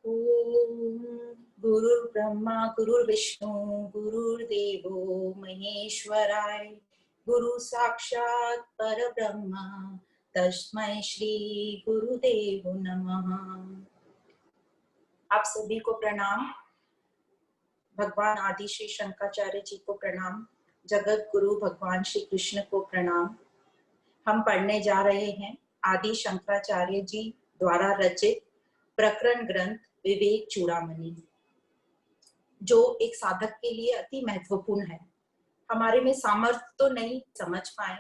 ओम गुरुर्ब्रह्मा गुरुर्विष्णु गुरुर्देवो महेश्वराय गुरु साक्षात परब्रह्मा तस्मै श्री गुरुदेव नमः। आप सभी को प्रणाम। भगवान आदि श्री शंकराचार्य जी को प्रणाम। जगत गुरु भगवान श्री कृष्ण को प्रणाम। हम पढ़ने जा रहे हैं आदि शंकराचार्य जी द्वारा रचित प्रकरण ग्रंथ विवेक चूड़ामणि, जो एक साधक के लिए अति महत्वपूर्ण है। हमारे में सामर्थ्य तो नहीं समझ पाए,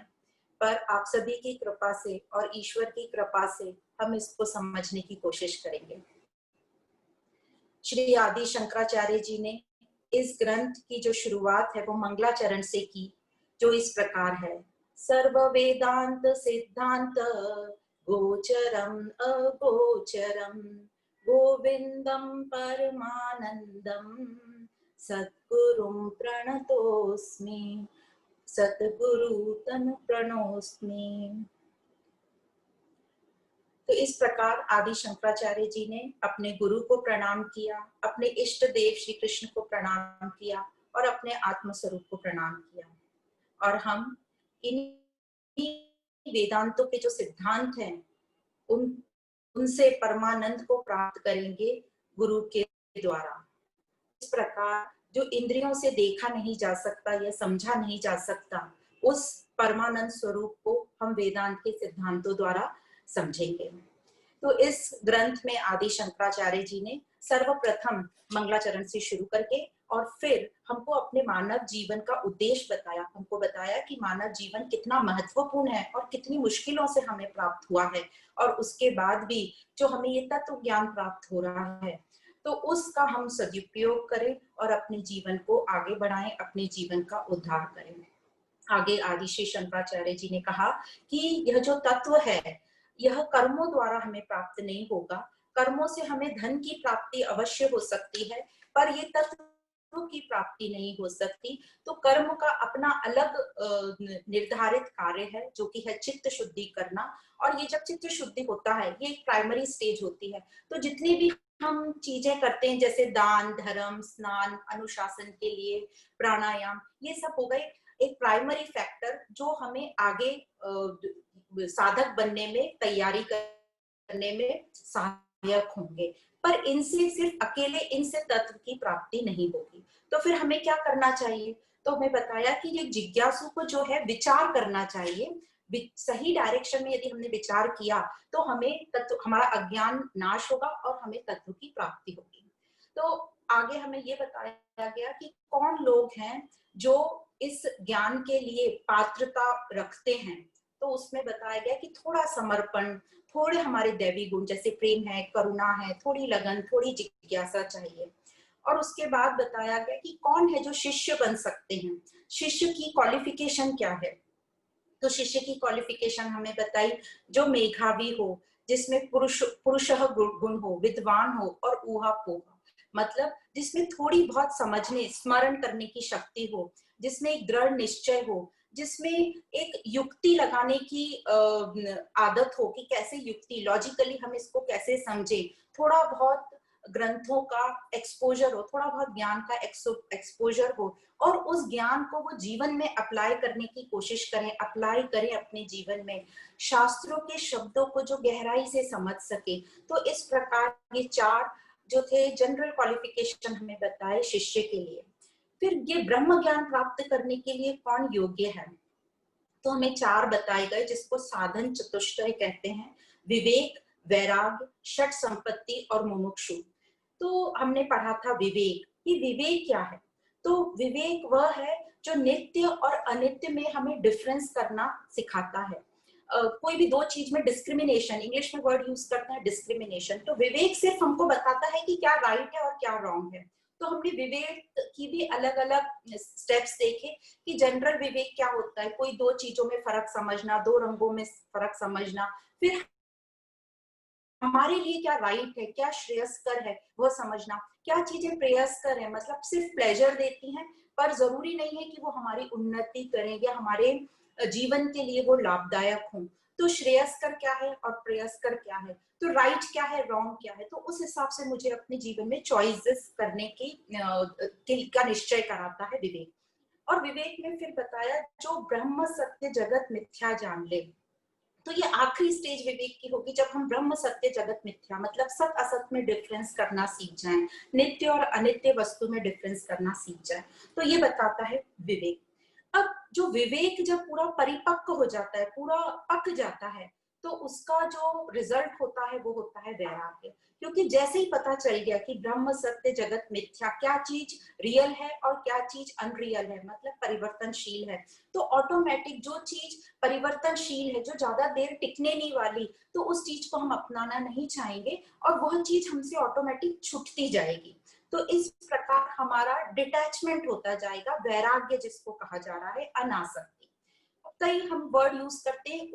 पर आप सभी की कृपा से और ईश्वर की कृपा से हम इसको समझने की कोशिश करेंगे। श्री आदि शंकराचार्य जी ने इस ग्रंथ की जो शुरुआत है वो मंगलाचरण से की, जो इस प्रकार है। सर्व वेदांत सिद्धांत गोचरम अगोचरम गोविंदम परमानंदम सद्गुरुं प्रणतोस्मि सद्गुरु तनु प्रणोस्मि। तो इस प्रकार आदि शंकराचार्य जी ने अपने गुरु को प्रणाम किया, अपने इष्ट देव श्री कृष्ण को प्रणाम किया और अपने आत्म स्वरूप को प्रणाम किया। और हम इन वेदांतों के जो सिद्धांत हैं उनसे परमानंद को प्राप्त करेंगे गुरु के द्वारा। इस प्रकार जो इंद्रियों से देखा नहीं जा सकता या समझा नहीं जा सकता, उस परमानंद स्वरूप को हम वेदांत के सिद्धांतों द्वारा समझेंगे। तो इस ग्रंथ में आदि शंकराचार्य जी ने सर्वप्रथम मंगलाचरण से शुरू करके और फिर हमको अपने मानव जीवन का उद्देश्य बताया। हमको बताया कि मानव जीवन कितना महत्वपूर्ण है और कितनी मुश्किलों से हमें प्राप्त हुआ है, और उसके बाद भी जो हमें ये तत्व ज्ञान प्राप्त हो रहा है, तो उसका हम सदुपयोग करें और अपने जीवन को आगे बढ़ाएं, अपने जीवन का उद्धार करें। आगे आदि श्री शंकराचार्य जी ने कहा कि यह जो तत्व है यह कर्मों द्वारा हमें प्राप्त नहीं होगा। कर्मों से हमें धन की प्राप्ति अवश्य हो सकती है, पर ये तत्व की प्राप्ति नहीं हो सकती। तो कर्म का अपना अलग निर्धारित कार्य है, जो कि है चित्त शुद्धि करना। और ये जब चित्त शुद्धि होता है, ये एक प्राइमरी स्टेज होती है। तो जितनी भी हम चीजें करते हैं, जैसे दान धर्म स्नान अनुशासन के लिए प्राणायाम, ये सब हो गए एक प्राइमरी फैक्टर जो हमें आगे साधक बनने में, तैयारी करने में सहायक होंगे। पर इनसे सिर्फ अकेले इनसे तत्व की प्राप्ति नहीं होगी। तो फिर हमें क्या करना चाहिए? तो हमें बताया कि ये जिज्ञासु को जो है विचार करना चाहिए। सही डायरेक्शन में यदि हमने विचार किया तो हमें तत्व, हमारा अज्ञान नाश होगा और हमें तत्व की प्राप्ति होगी। तो आगे हमें ये बताया गया कि कौन लोग हैं जो इस ज्ञान के लिए पात्रता रखते हैं। तो उसमें बताया गया कि थोड़ा समर्पण, थोड़े हमारे दैवी गुण जैसे प्रेम है, करुणा है, थोड़ी लगन, थोड़ी जिज्ञासा चाहिए। और उसके बाद बताया गया कि कौन है जो शिष्य बन सकते हैं, शिष्य की क्वालिफिकेशन क्या है। तो शिष्य की क्वालिफिकेशन हमें बताई, जो मेधावी हो, जिसमें पुरुषः गुण हो, विद्वान हो और ऊहापोह, मतलब जिसमें थोड़ी बहुत समझने स्मरण करने की शक्ति हो, जिसमें एक दृढ़ निश्चय हो, जिसमें एक युक्ति लगाने की आदत हो कि कैसे युक्ति लॉजिकली हम इसको कैसे समझे, थोड़ा बहुत ग्रंथों का एक्सपोजर हो, थोड़ा बहुत ज्ञान का एक्सपोजर हो, और उस ज्ञान को वो जीवन में अप्लाई करने की कोशिश करें, अप्लाई करें अपने जीवन में, शास्त्रों के शब्दों को जो गहराई से समझ सके। तो इस प्रकार ये चार जो थे जनरल क्वालिफिकेशन हमें बताए शिष्य के लिए। फिर ये ब्रह्म ज्ञान प्राप्त करने के लिए कौन योग्य है, तो हमें चार बताए गए, जिसको साधन चतुष्टय कहते हैं: विवेक, वैराग्य, षट संपत्ति और मुमुक्षु। तो हमने पढ़ा था विवेक। ये विवेक क्या है? तो विवेक वह है जो नित्य और अनित्य में हमें डिफरेंस करना सिखाता है। कोई भी दो चीज में डिस्क्रिमिनेशन, इंग्लिश में वर्ड यूज करते हैं डिस्क्रिमिनेशन। तो विवेक सिर्फ हमको बताता है कि क्या राइट है और क्या रॉन्ग है। तो हमने विवेक की भी अलग अलग स्टेप्स देखे कि जनरल विवेक क्या होता है, कोई दो चीजों में फर्क समझना, दो रंगों में फर्क समझना, फिर हमारे लिए क्या राइट है, क्या श्रेयस्कर है वह समझना, क्या चीजें प्रेयस्कर है, मतलब सिर्फ प्लेजर देती हैं पर जरूरी नहीं है कि वो हमारी उन्नति करें या हमारे जीवन के लिए वो लाभदायक हों। तो श्रेयस्कर क्या है और प्रेयस्कर क्या है, तो राइट क्या है, रॉन्ग क्या है, तो उस हिसाब से मुझे अपने जीवन में चॉइसेस करने का निश्चय कराता है विवेक। और विवेक में फिर बताया जो ब्रह्म सत्य जगत मिथ्या जान ले, तो ये आखिरी स्टेज विवेक की होगी जब हम ब्रह्म सत्य जगत मिथ्या मतलब सत असत में डिफरेंस करना सीख जाएं, नित्य और अनित्य वस्तु में डिफरेंस करना सीख जाएं, तो ये बताता है विवेक। अब जो विवेक जब पूरा परिपक्व हो जाता है, पूरा पक जाता है, तो उसका जो रिजल्ट होता है वो होता है वैराग्य। क्योंकि जैसे ही पता चल गया कि ब्रह्म सत्य जगत मिथ्या, क्या चीज रियल है और क्या चीज अनरियल है, मतलब परिवर्तनशील है, तो ऑटोमेटिक जो चीज परिवर्तनशील है, जो ज्यादा देर टिकने नहीं वाली, तो उस चीज को हम अपनाना नहीं चाहेंगे और वह चीज हमसे ऑटोमेटिक छूटती जाएगी। तो इस प्रकार हमारा डिटैचमेंट होता जाएगा, वैराग्य जिसको कहा जा रहा है, अनासक्ति। कई हम वर्ड यूज करते हैं,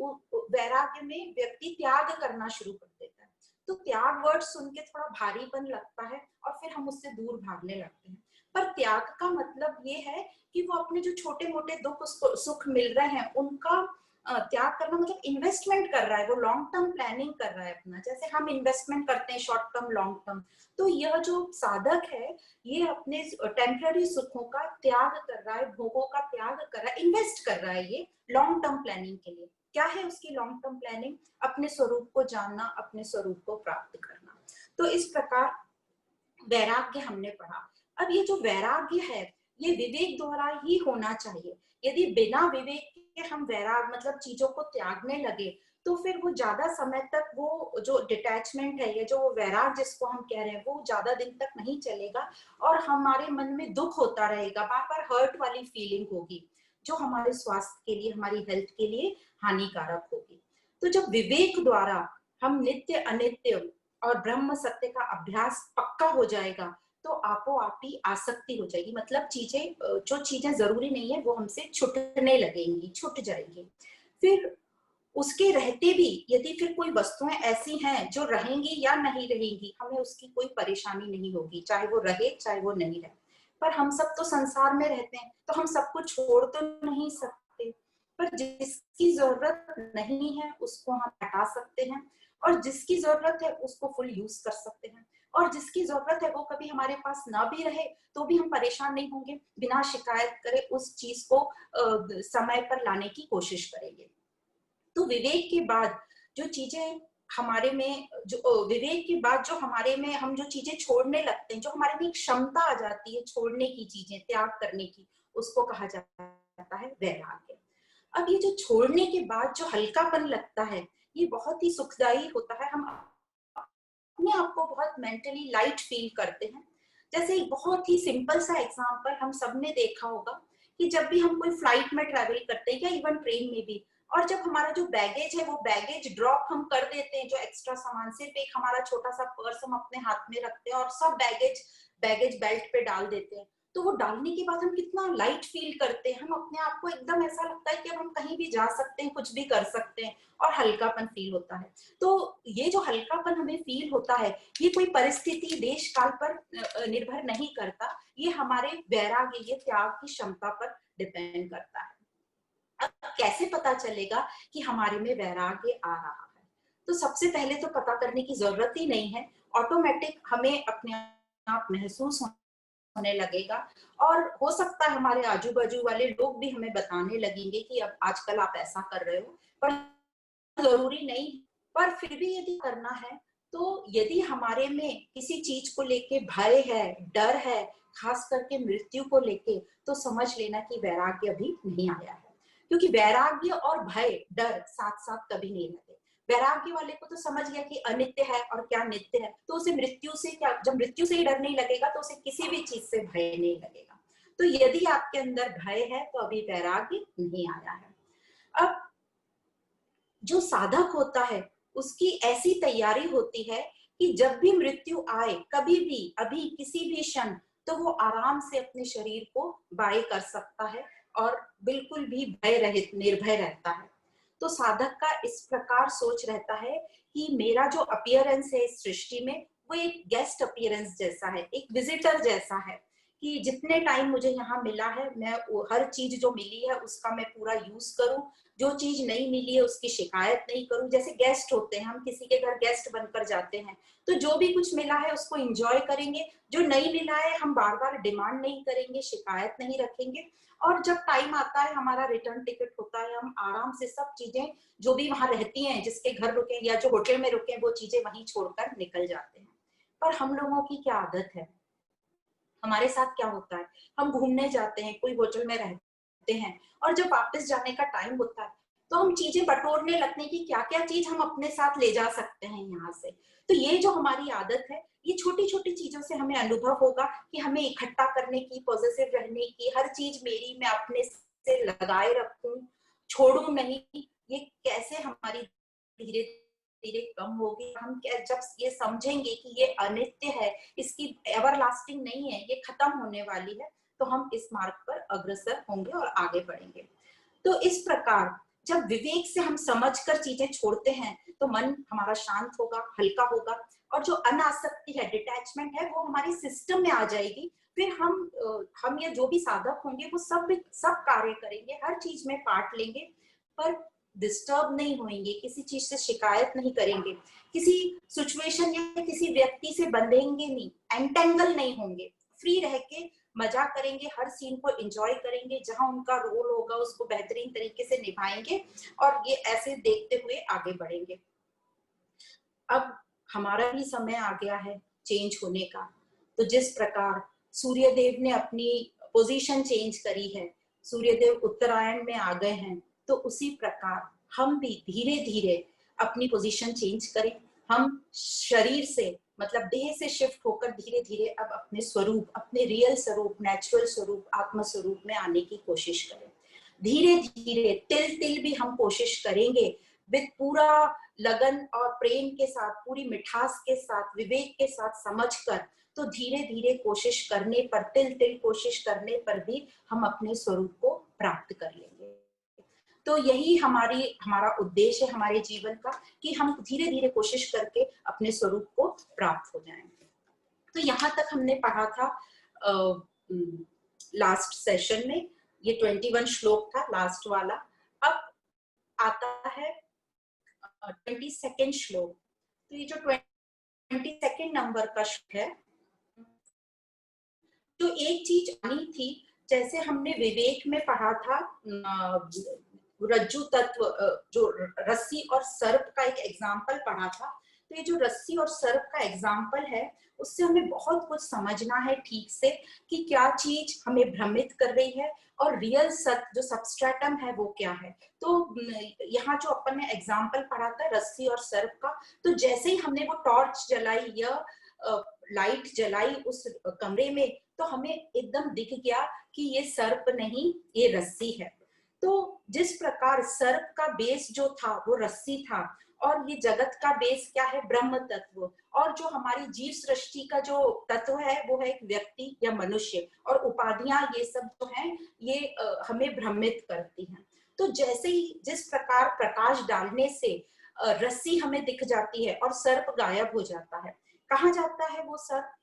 वैराग्य में व्यक्ति त्याग करना शुरू कर देता है, तो त्याग वर्ड सुन के थोड़ा भारीपन लगता है और फिर हम उससे दूर भागने लगते हैं। पर त्याग का मतलब ये है कि वो अपने जो छोटे मोटे दुख सुख मिल रहे हैं उनका त्याग करना, मतलब इन्वेस्टमेंट कर रहा है, वो लॉन्ग टर्म प्लानिंग कर रहा है अपना, जैसे हम इन्वेस्टमेंट करते हैं शॉर्ट टर्म लॉन्ग टर्म। तो यह जो साधक है ये अपने टेम्पररी सुखों का त्याग कर रहा है, भोगों का त्याग कर रहा है, इन्वेस्ट कर रहा है ये लॉन्ग टर्म प्लानिंग के लिए। क्या है उसकी लॉन्ग टर्म प्लानिंग? अपने स्वरूप को जानना, अपने स्वरूप को प्राप्त करना। तो इस प्रकार वैराग्य हमने पढ़ा। अब ये जो वैराग्य है ये विवेक द्वारा ही होना चाहिए। यदि बिना विवेक के हम वैराग मतलब चीजों को त्यागने लगे तो फिर वो ज्यादा समय तक वो जो डिटैचमेंट है, ये जो वैराग जिसको हम कह रहे हैं, वो ज्यादा दिन तक नहीं चलेगा और हमारे मन में दुख होता रहेगा, बार बार हर्ट वाली फीलिंग होगी जो हमारे स्वास्थ्य के लिए, हमारी हेल्थ के लिए हानिकारक होगी। तो जब विवेक द्वारा हम नित्य अनित्य और ब्रह्म सत्य का अभ्यास पक्का हो जाएगा तो आपो आप ही आसक्ति हो जाएगी, मतलब जो चीजें जरूरी नहीं है वो हमसे छुटने लगेंगी, छूट जाएंगी। फिर उसके रहते भी यदि फिर कोई वस्तुएं ऐसी हैं जो रहेंगी या नहीं रहेंगी, हमें उसकी कोई परेशानी नहीं होगी, चाहे वो रहे चाहे वो नहीं रहे। पर हम सब तो संसार में रहते हैं तो हम सबको छोड़ तो नहीं सकते, पर जिसकी जरूरत नहीं है उसको हम हटा सकते हैं और जिसकी जरूरत है उसको फुल यूज कर सकते हैं। और जिसकी जरूरत है वो कभी हमारे पास ना भी रहे तो भी हम परेशान नहीं होंगे, बिना शिकायत करे उस चीज को समय पर लाने की कोशिश करेंगे। तो विवेक के बाद जो चीजें हमारे में जो विवेक के बाद जो हमारे में हम जो चीजें छोड़ने लगते हैं, जो हमारे में एक क्षमता आ जाती है छोड़ने की, चीजें त्याग करने की, उसको कहा जाता है वैराग्य। अब ये जो छोड़ने के बाद जो हल्कापन लगता है ये बहुत ही सुखदायी होता है, हम अपने आप को बहुत मेंटली लाइट फील करते हैं। जैसे एक बहुत ही सिंपल सा एग्जांपल हम सबने देखा होगा कि जब भी हम कोई फ्लाइट में ट्रैवल करते हैं या इवन ट्रेन में भी, और जब हमारा जो बैगेज है वो बैगेज ड्रॉप हम कर देते हैं, जो एक्स्ट्रा सामान, सिर्फ एक हमारा छोटा सा पर्स हम अपने हाथ में रखते हैं और सब बैगेज बैगेज बेल्ट पे डाल देते हैं, तो वो डालने के बाद हम कितना लाइट फील करते हैं, हम अपने आप को एकदम ऐसा लगता है कि अब हम कहीं भी जा सकते हैं, कुछ भी कर सकते हैं और हल्कापन फील होता है। तो ये जो हल्कापन हमें फील होता है ये कोई परिस्थिति देश काल पर निर्भर नहीं करता, ये हमारे वैराग्य, ये त्याग की क्षमता पर डिपेंड करता है। अब कैसे पता चलेगा कि हमारे में वैराग्य आ रहा है? तो सबसे पहले तो पता करने की जरूरत ही नहीं है, ऑटोमेटिक हमें अपने आप महसूस होने लगेगा और हो सकता है हमारे आजू बाजू वाले लोग भी हमें बताने लगेंगे कि अब आजकल आप ऐसा कर रहे हो, पर जरूरी नहीं। पर फिर भी यदि करना है तो यदि हमारे में किसी चीज को लेके भय है, डर है, खास करके मृत्यु को लेके, तो समझ लेना कि वैराग्य अभी नहीं आया है। क्योंकि वैराग्य और भय, डर साथ साथ कभी नहीं रहते। वैराग्य वाले को तो समझ गया कि अनित्य है और क्या नित्य है, तो उसे मृत्यु से क्या, जब मृत्यु से ही डर नहीं लगेगा तो उसे किसी भी चीज से भय नहीं लगेगा। तो यदि आपके अंदर भय है तो अभी वैराग्य नहीं आया है। अब जो साधक होता है उसकी ऐसी तैयारी होती है कि जब भी मृत्यु आए, कभी भी, अभी किसी भी क्षण, तो वो आराम से अपने शरीर को बाय कर सकता है और बिल्कुल भी भय रहित, निर्भय रहता है। तो साधक का इस प्रकार सोच रहता है कि मेरा जो अपीयरेंस है इस सृष्टि में वो एक गेस्ट अपीयरेंस जैसा है, एक विजिटर जैसा है, कि जितने टाइम मुझे यहाँ मिला है मैं हर चीज जो मिली है उसका मैं पूरा यूज करूं, जो चीज नहीं मिली है उसकी शिकायत नहीं करूं। जैसे गेस्ट होते हैं, हम किसी के घर गेस्ट बनकर जाते हैं, तो जो भी कुछ मिला है उसको एंजॉय करेंगे, जो नहीं मिला है हम बार बार डिमांड नहीं करेंगे, शिकायत नहीं रखेंगे। और जब टाइम आता है हमारा रिटर्न टिकट होता है, हम आराम से सब चीजें जो भी वहां रहती हैं, जिसके घर रुके या जो होटल में रुके, वो चीजें वहीं छोड़कर निकल जाते हैं। पर हम लोगों की क्या आदत है, हमारे साथ क्या होता है, हम घूमने जाते हैं, कोई होटल में रहते हैं, और जब वापस जाने का टाइम होता है तो हम चीजें बटोरने लगते हैं कि क्या क्या चीज हम अपने साथ ले जा सकते हैं यहाँ से। तो ये जो हमारी आदत है, ये छोटी छोटी चीजों से हमें अनुभव होगा कि हमें इकट्ठा करने की, पॉजिटिव रहने की, हर चीज मेरी, मैं अपने से लगाए रखूं, छोड़ू नहीं, ये कैसे हमारी धीरे धीरे कम होगी। हम जब ये समझेंगे कि ये अनित्य है, इसकी एवरलास्टिंग नहीं है, ये खत्म होने वाली है, तो हम इस मार्ग पर अग्रसर होंगे और आगे बढ़ेंगे। तो इस प्रकार जब विवेक से हम समझकर चीजें छोड़ते हैं तो मन हमारा शांत होगा, हल्का होगा, और जो अनासक्ति है, डिटैचमेंट है, वो हमारी सिस्टम में आ जाएगी। फिर हम ये जो भी साधक होंगे वो सब कार्य करेंगे, हर चीज में पार्ट लेंगे, पर डिस्टर्ब नहीं होंगे, किसी चीज से शिकायत नहीं करेंगे, किसी सिचुएशन या किसी व्यक्ति से बंधेंगे नहीं, एंटेंगल नहीं होंगे, फ्री रह के मजा करेंगे, हर सीन को एंजॉय करेंगे, जहां उनका रोल होगा उसको बेहतरीन तरीके से निभाएंगे, और ये ऐसे देखते हुए आगे बढ़ेंगे। अब हमारा भी समय आ गया है चेंज होने का। तो जिस प्रकार सूर्यदेव ने अपनी पोजीशन चेंज करी है, सूर्यदेव उत्तरायण में आ गए हैं, तो उसी प्रकार हम भी धीरे धीरे अपनी पोजीशन चेंज करें। हम शरीर से, मतलब देह से शिफ्ट होकर धीरे धीरे अब अपने स्वरूप, अपने रियल स्वरूप, नेचुरल स्वरूप, आत्म स्वरूप में आने की कोशिश करें। धीरे धीरे तिल तिल भी हम कोशिश करेंगे, विद पूरा लगन और प्रेम के साथ, पूरी मिठास के साथ, विवेक के साथ समझकर, तो धीरे धीरे कोशिश करने पर, तिल तिल कोशिश करने पर भी हम अपने स्वरूप को प्राप्त कर लेंगे। तो यही हमारा उद्देश्य है हमारे जीवन का, कि हम धीरे धीरे कोशिश करके अपने स्वरूप को प्राप्त हो जाएंगे। तो यहाँ तक हमने पढ़ा था लास्ट सेशन में, ये 21 श्लोक था लास्ट वाला। अब आता है 22nd श्लोक। तो ये जो 22nd नंबर का श्लोक है, तो एक चीज आनी थी, जैसे हमने विवेक में पढ़ा था रज्जु तत्व, जो रस्सी और सर्प का एक एग्जाम्पल पढ़ा था। तो ये जो रस्सी और सर्प का एग्जाम्पल है, उससे हमें बहुत कुछ समझना है ठीक से, कि क्या चीज हमें भ्रमित कर रही है और रियल सत्य जो सबस्ट्रेटम है वो क्या है। तो यहाँ जो अपन ने एग्जाम्पल पढ़ा था रस्सी और सर्प का, तो जैसे ही हमने वो टॉर्च जलाई या लाइट जलाई उस कमरे में, तो हमें एकदम दिख गया कि ये सर्प नहीं, ये रस्सी है। तो जिस प्रकार सर्प का बेस जो था वो रस्सी था, और ये जगत का बेस क्या है, ब्रह्म तत्व, और जो हमारी जीव सृष्टि का जो तत्व है वो है एक व्यक्ति या मनुष्य, और उपाधियां ये सब जो हैं ये हमें भ्रमित करती हैं। तो जैसे ही जिस प्रकार प्रकाश डालने से रस्सी हमें दिख जाती है और सर्प गायब हो जाता है, कहाँ जाता है वो सर्प?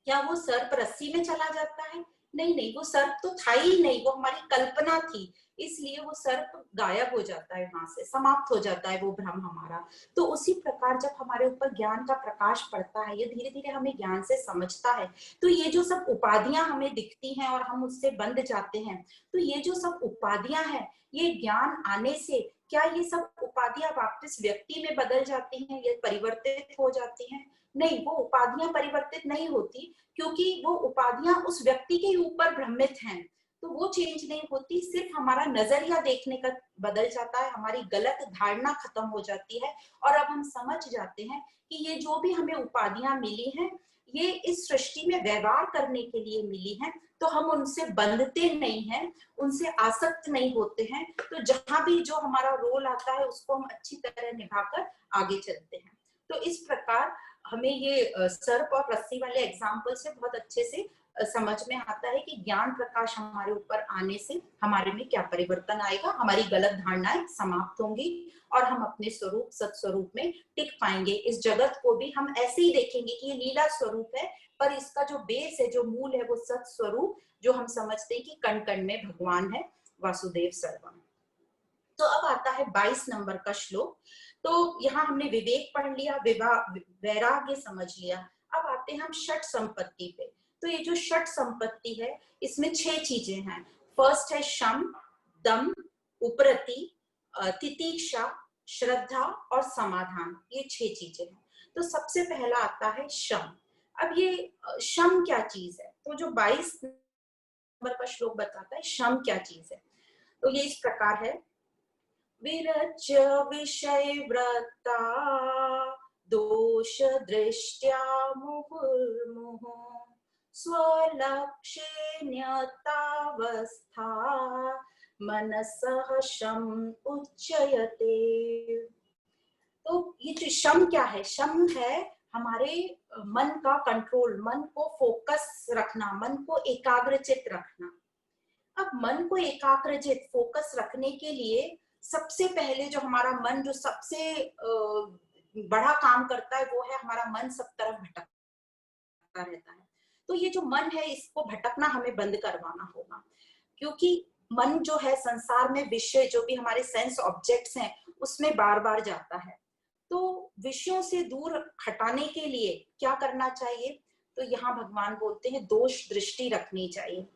क्या वो सर्प रस्सी में चला जाता है? नहीं नहीं, वो सर्प तो था ही नहीं, वो हमारी कल्पना थी, इसलिए वो सर्प गायब हो जाता है, वहां से समाप्त हो जाता है वो भ्रम हमारा। तो उसी प्रकार जब हमारे ऊपर ज्ञान का प्रकाश पड़ता है, ये धीरे धीरे हमें ज्ञान से समझता है, तो ये जो सब उपाधियां हमें दिखती हैं और हम उससे बंध जाते हैं, तो ये जो सब उपाधियां हैं, ये ज्ञान आने से क्या ये सब उपाधियां वापस व्यक्ति में बदल जाती हैं, ये परिवर्तित हो जाती हैं? नहीं, वो उपाधियां परिवर्तित नहीं होती, क्योंकि वो उपाधियां उस व्यक्ति के ऊपर भ्रमित हैं, तो वो चेंज नहीं होती, सिर्फ हमारा नजरिया देखने का बदल जाता है, हमारी गलत धारणा खत्म हो जाती है, और अब हम समझ जाते हैं कि ये जो भी हमें उपाधियां मिली हैं, ये इस सृष्टि में व्यवहार करने के लिए मिली हैं, तो हम उनसे बंधते नहीं हैं, उनसे आसक्त नहीं होते हैं। तो जहां भी जो हमारा रोल आता है उसको हम अच्छी तरह निभाकर आगे चलते हैं। तो इस प्रकार हमें ये सर्प और रस्सी वाले एग्जाम्पल से बहुत अच्छे से समझ में आता है कि ज्ञान प्रकाश हमारे ऊपर आने से हमारे में क्या परिवर्तन आएगा, हमारी गलत धारणाएं समाप्त होंगी और हम अपने स्वरूप सत्स्वरूप में टिक पाएंगे। इस जगत को भी हम ऐसे ही देखेंगे कि ये लीला स्वरूप है, पर इसका जो बेस है, जो मूल है, वो सत्स्वरूप, जो हम समझते हैं कि कण कण में भगवान है, वासुदेव सर्वम। तो अब आता है 22 नंबर का श्लोक। तो यहाँ हमने विवेक पढ़ लिया, वैराग्य समझ लिया। अब आते हैं हम षट संपत्ति पे। तो ये जो षट संपत्ति है, इसमें 6 चीजें हैं। फर्स्ट है शम, दम, उपरति, तितीक्षा, श्रद्धा और समाधान। ये 6 चीजें हैं। तो सबसे पहला आता है शम। अब ये शम क्या चीज है? तो जो 22 नंबर का श्लोक बताता है शम क्या चीज है। तो ये इस प्रकार है, विरच्य विषय व्रता दोष दृष्ट्या मुहुर्मुहुः स्वलक्ष्ये न्यतावस्था मनसः शम उच्यते। तो ये जो शम क्या है? शम है हमारे मन का कंट्रोल, मन को फोकस रखना, मन को एकाग्रचित रखना। अब मन को एकाग्रचित फोकस रखने के लिए सबसे पहले जो हमारा मन जो सबसे बड़ा काम करता है, वो है हमारा मन सब तरफ भटकता रहता है। तो ये जो मन है, इसको भटकना हमें बंद करवाना होगा, क्योंकि मन जो है संसार में विषय जो भी हमारे सेंस ऑब्जेक्ट्स हैं उसमें बार बार जाता है। तो विषयों से दूर हटाने के लिए क्या करना चाहिए? तो यहाँ भगवान बोलते हैं दोष दृष्टि रखनी चाहिए।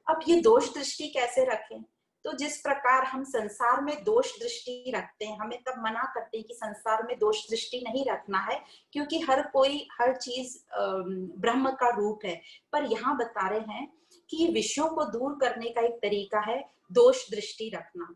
अब ये दोष दृष्टि कैसे रखें? तो जिस प्रकार हम संसार में दोष दृष्टि रखते हैं, हमें तब मना करते हैं कि संसार में दोष दृष्टि नहीं रखना है, क्योंकि हर कोई हर चीज ब्रह्म का रूप है। पर यहाँ बता रहे हैं कि ये विषयों को दूर करने का एक तरीका है दोष दृष्टि रखना।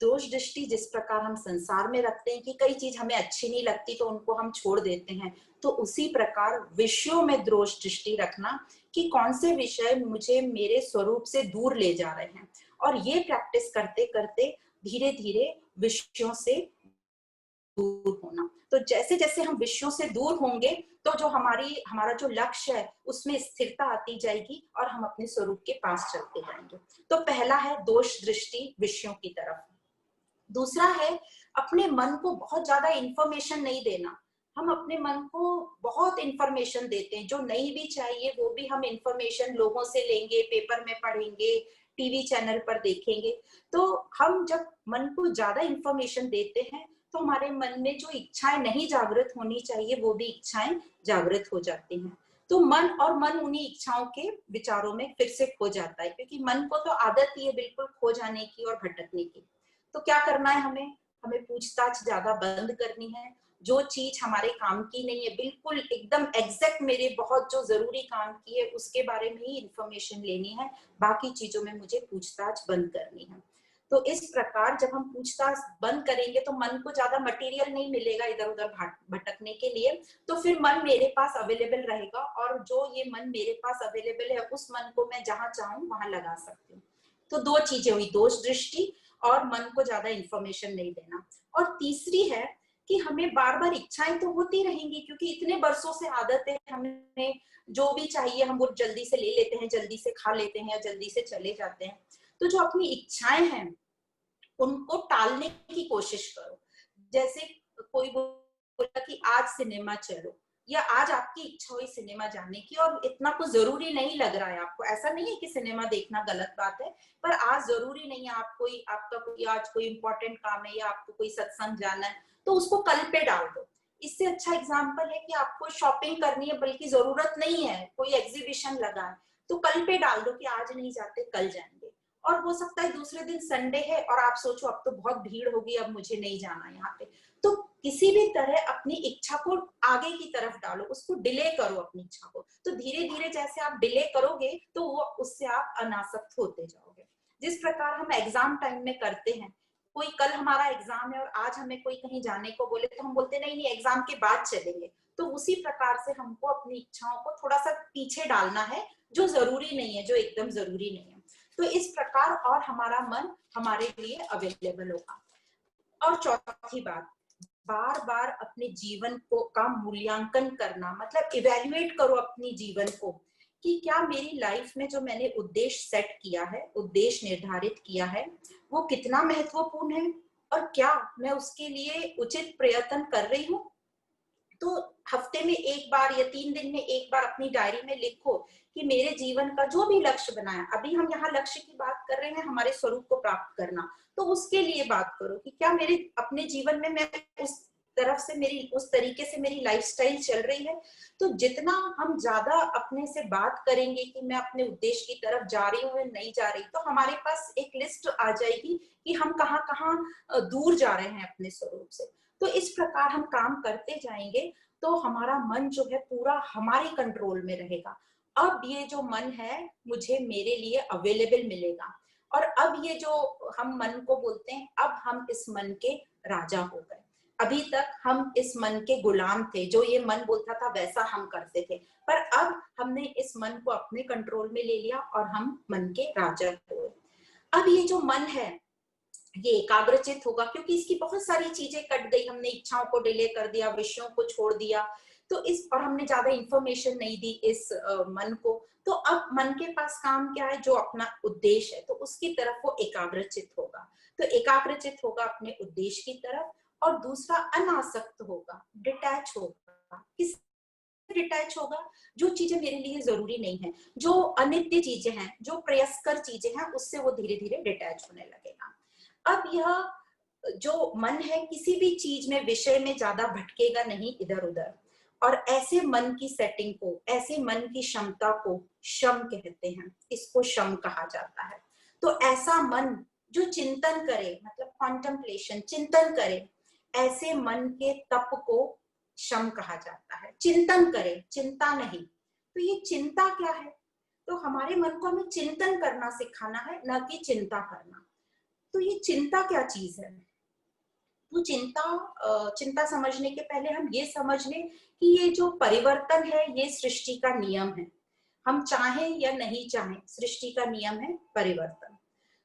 दोष दृष्टि जिस प्रकार हम संसार में रखते हैं कि कई चीज हमें अच्छी नहीं लगती तो उनको हम छोड़ देते हैं, तो उसी प्रकार विषयों में दोष दृष्टि रखना कि कौन से विषय मुझे मेरे स्वरूप से दूर ले जा रहे हैं। और ये प्रैक्टिस करते करते धीरे धीरे विषयों से दूर होना। तो जैसे जैसे हम विषयों से दूर होंगे तो जो हमारा जो लक्ष्य है उसमें स्थिरता आती जाएगी और हम अपने स्वरूप के पास चलते जाएंगे। तो पहला है दोष दृष्टि विषयों की तरफ। दूसरा है अपने मन को बहुत ज्यादा इंफॉर्मेशन नहीं देना। हम अपने मन को बहुत इंफॉर्मेशन देते हैं, जो नहीं भी चाहिए वो भी हम इंफॉर्मेशन लोगों से लेंगे, पेपर में पढ़ेंगे, टीवी चैनल पर देखेंगे। तो हम जब मन को ज्यादा इंफॉर्मेशन देते हैं तो हमारे मन में जो इच्छाएं नहीं जागृत होनी चाहिए वो भी इच्छाएं जागृत हो जाती हैं। तो मन उन्हीं इच्छाओं के विचारों में फिर से खो जाता है, क्योंकि मन को तो आदत ही है बिल्कुल खो जाने की और भटकने की। तो क्या करना है हमें पूछताछ ज्यादा बंद करनी है। जो चीज हमारे काम की नहीं है, बिल्कुल एकदम एग्जैक्ट मेरे बहुत जो जरूरी काम की है उसके बारे में ही इंफॉर्मेशन लेनी है, बाकी चीजों में मुझे पूछताछ बंद करनी है। तो इस प्रकार जब हम पूछताछ बंद करेंगे तो मन को ज्यादा मटेरियल नहीं मिलेगा इधर उधर भटकने के लिए, तो फिर मन मेरे पास अवेलेबल रहेगा और जो ये मन मेरे पास अवेलेबल है उस मन को मैं जहां चाहूं वहां लगा सकती हूँ। तो 2 चीजें हुई, दोष दृष्टि और मन को ज्यादा इंफॉर्मेशन नहीं देना। और तीसरी है कि हमें बार बार इच्छाएं तो होती रहेंगी, क्योंकि इतने बरसों से आदत है, हमें जो भी चाहिए हम वो जल्दी से ले लेते हैं, जल्दी से खा लेते हैं या जल्दी से चले जाते हैं। तो जो अपनी इच्छाएं हैं उनको टालने की कोशिश करो। जैसे कोई बोला कि आज सिनेमा चलो, या आज आपकी इच्छा हुई सिनेमा जाने की और इतना कुछ जरूरी नहीं लग रहा है आपको, ऐसा नहीं है कि सिनेमा देखना गलत बात है, पर आज जरूरी नहीं है, आपका कोई आज कोई इंपॉर्टेंट काम है या आपको कोई सत्संग जाना है, तो उसको कल पे डाल दो। इससे अच्छा एग्जाम्पल है कि आपको शॉपिंग करनी है बल्कि जरूरत नहीं है, कोई एग्जीबिशन लगा है, तो कल पे डाल दो कि आज नहीं जाते कल जाएंगे। और हो सकता है दूसरे दिन संडे है और आप सोचो अब तो बहुत भीड़ होगी, अब मुझे नहीं जाना यहाँ पे। तो किसी भी तरह अपनी इच्छा को आगे की तरफ डालो, उसको डिले करो अपनी इच्छा को। तो धीरे धीरे जैसे आप डिले करोगे तो वो उससे आप अनासक्त होते जाओगे। जिस प्रकार हम एग्जाम टाइम में करते हैं, कोई कल हमारा एग्जाम है और आज हमें कोई कहीं जाने को बोले तो हम बोलते नहीं एग्जाम के बाद चलेंगे। तो उसी प्रकार से हमको अपनी इच्छाओं को थोड़ा सा पीछे डालना है, जो जरूरी नहीं है, जो एकदम जरूरी नहीं है। तो इस प्रकार और हमारा मन हमारे लिए अवेलेबल होगा। और चौथी बात, बार बार अपने जीवन को का मूल्यांकन करना, मतलब इवेल्युएट करो अपनी जीवन को कि क्या मेरी लाइफ में जो मैंने उद्देश्य सेट किया है, उद्देश्य निर्धारित किया है, वो कितना महत्वपूर्ण है और क्या मैं उसके लिए उचित प्रयत्न कर रही हूँ। तो हफ्ते में एक बार या 3 दिन में एक बार अपनी डायरी में लिखो कि मेरे जीवन का जो भी लक्ष्य बनाया, अभी हम यहाँ लक्ष्य की बात कर रहे हैं हमारे स्वरूप को प्राप्त करना, तो उसके लिए बात करो कि क्या मेरे अपने जीवन में मैं उस तरफ से मेरी उस तरीके से मेरी लाइफस्टाइल चल रही है। तो जितना हम ज्यादा अपने से बात करेंगे कि मैं अपने उद्देश्य की तरफ जा रही हूँ या नहीं जा रही, तो हमारे पास एक लिस्ट आ जाएगी कि हम कहाँ कहाँ दूर जा रहे हैं अपने स्वरूप से। तो इस प्रकार हम काम करते जाएंगे तो हमारा मन जो है पूरा हमारे कंट्रोल में रहेगा। अब ये जो मन है मुझे मेरे लिए अवेलेबल मिलेगा, और अब ये जो हम मन को बोलते हैं, अब हम इस मन के राजा हो गए। अभी तक हम इस मन के गुलाम थे, जो ये मन बोलता था वैसा हम करते थे, पर अब हमने इस मन को अपने कंट्रोल में ले लिया और हम मन के राजा हो गए। अब ये जो मन है ये एकाग्रचित होगा, क्योंकि इसकी बहुत सारी चीजें कट गई, हमने इच्छाओं को डिले कर दिया, विषयों को छोड़ दिया, तो इस और हमने ज्यादा इंफॉर्मेशन नहीं दी इस मन को। तो अब मन के पास काम क्या है, जो अपना उद्देश्य है, तो उसकी तरफ वो एकाग्रचित होगा। तो एकाग्रचित होगा अपने उद्देश्य की तरफ। और दूसरा अनासक्त होगा, डिटैच होगा। किस डिटैच होगा? जो चीजें मेरे लिए जरूरी नहीं है, जो अनित्य चीजें हैं, जो प्रयस्कर चीजें हैं, उससे वो धीरे धीरे डिटैच होने लगेगा। अब यह जो मन है किसी भी चीज में, विषय में ज्यादा भटकेगा नहीं इधर उधर। और ऐसे मन की सेटिंग को, ऐसे मन की क्षमता को शम कहते हैं, इसको शम कहा जाता है। तो ऐसा मन जो चिंतन करे, मतलब कॉन्टेम्पलेशन, चिंतन करे, ऐसे मन के तप को शम कहा जाता है। चिंतन करे, चिंता नहीं। तो ये चिंता क्या है? तो हमारे मन को हमें चिंतन करना सिखाना है, न कि चिंता करना। तो ये चिंता क्या चीज है? तो चिंता समझने के पहले हम ये समझ लें कि ये जो परिवर्तन है ये सृष्टि का नियम है। हम चाहें या नहीं चाहें, सृष्टि का नियम है परिवर्तन।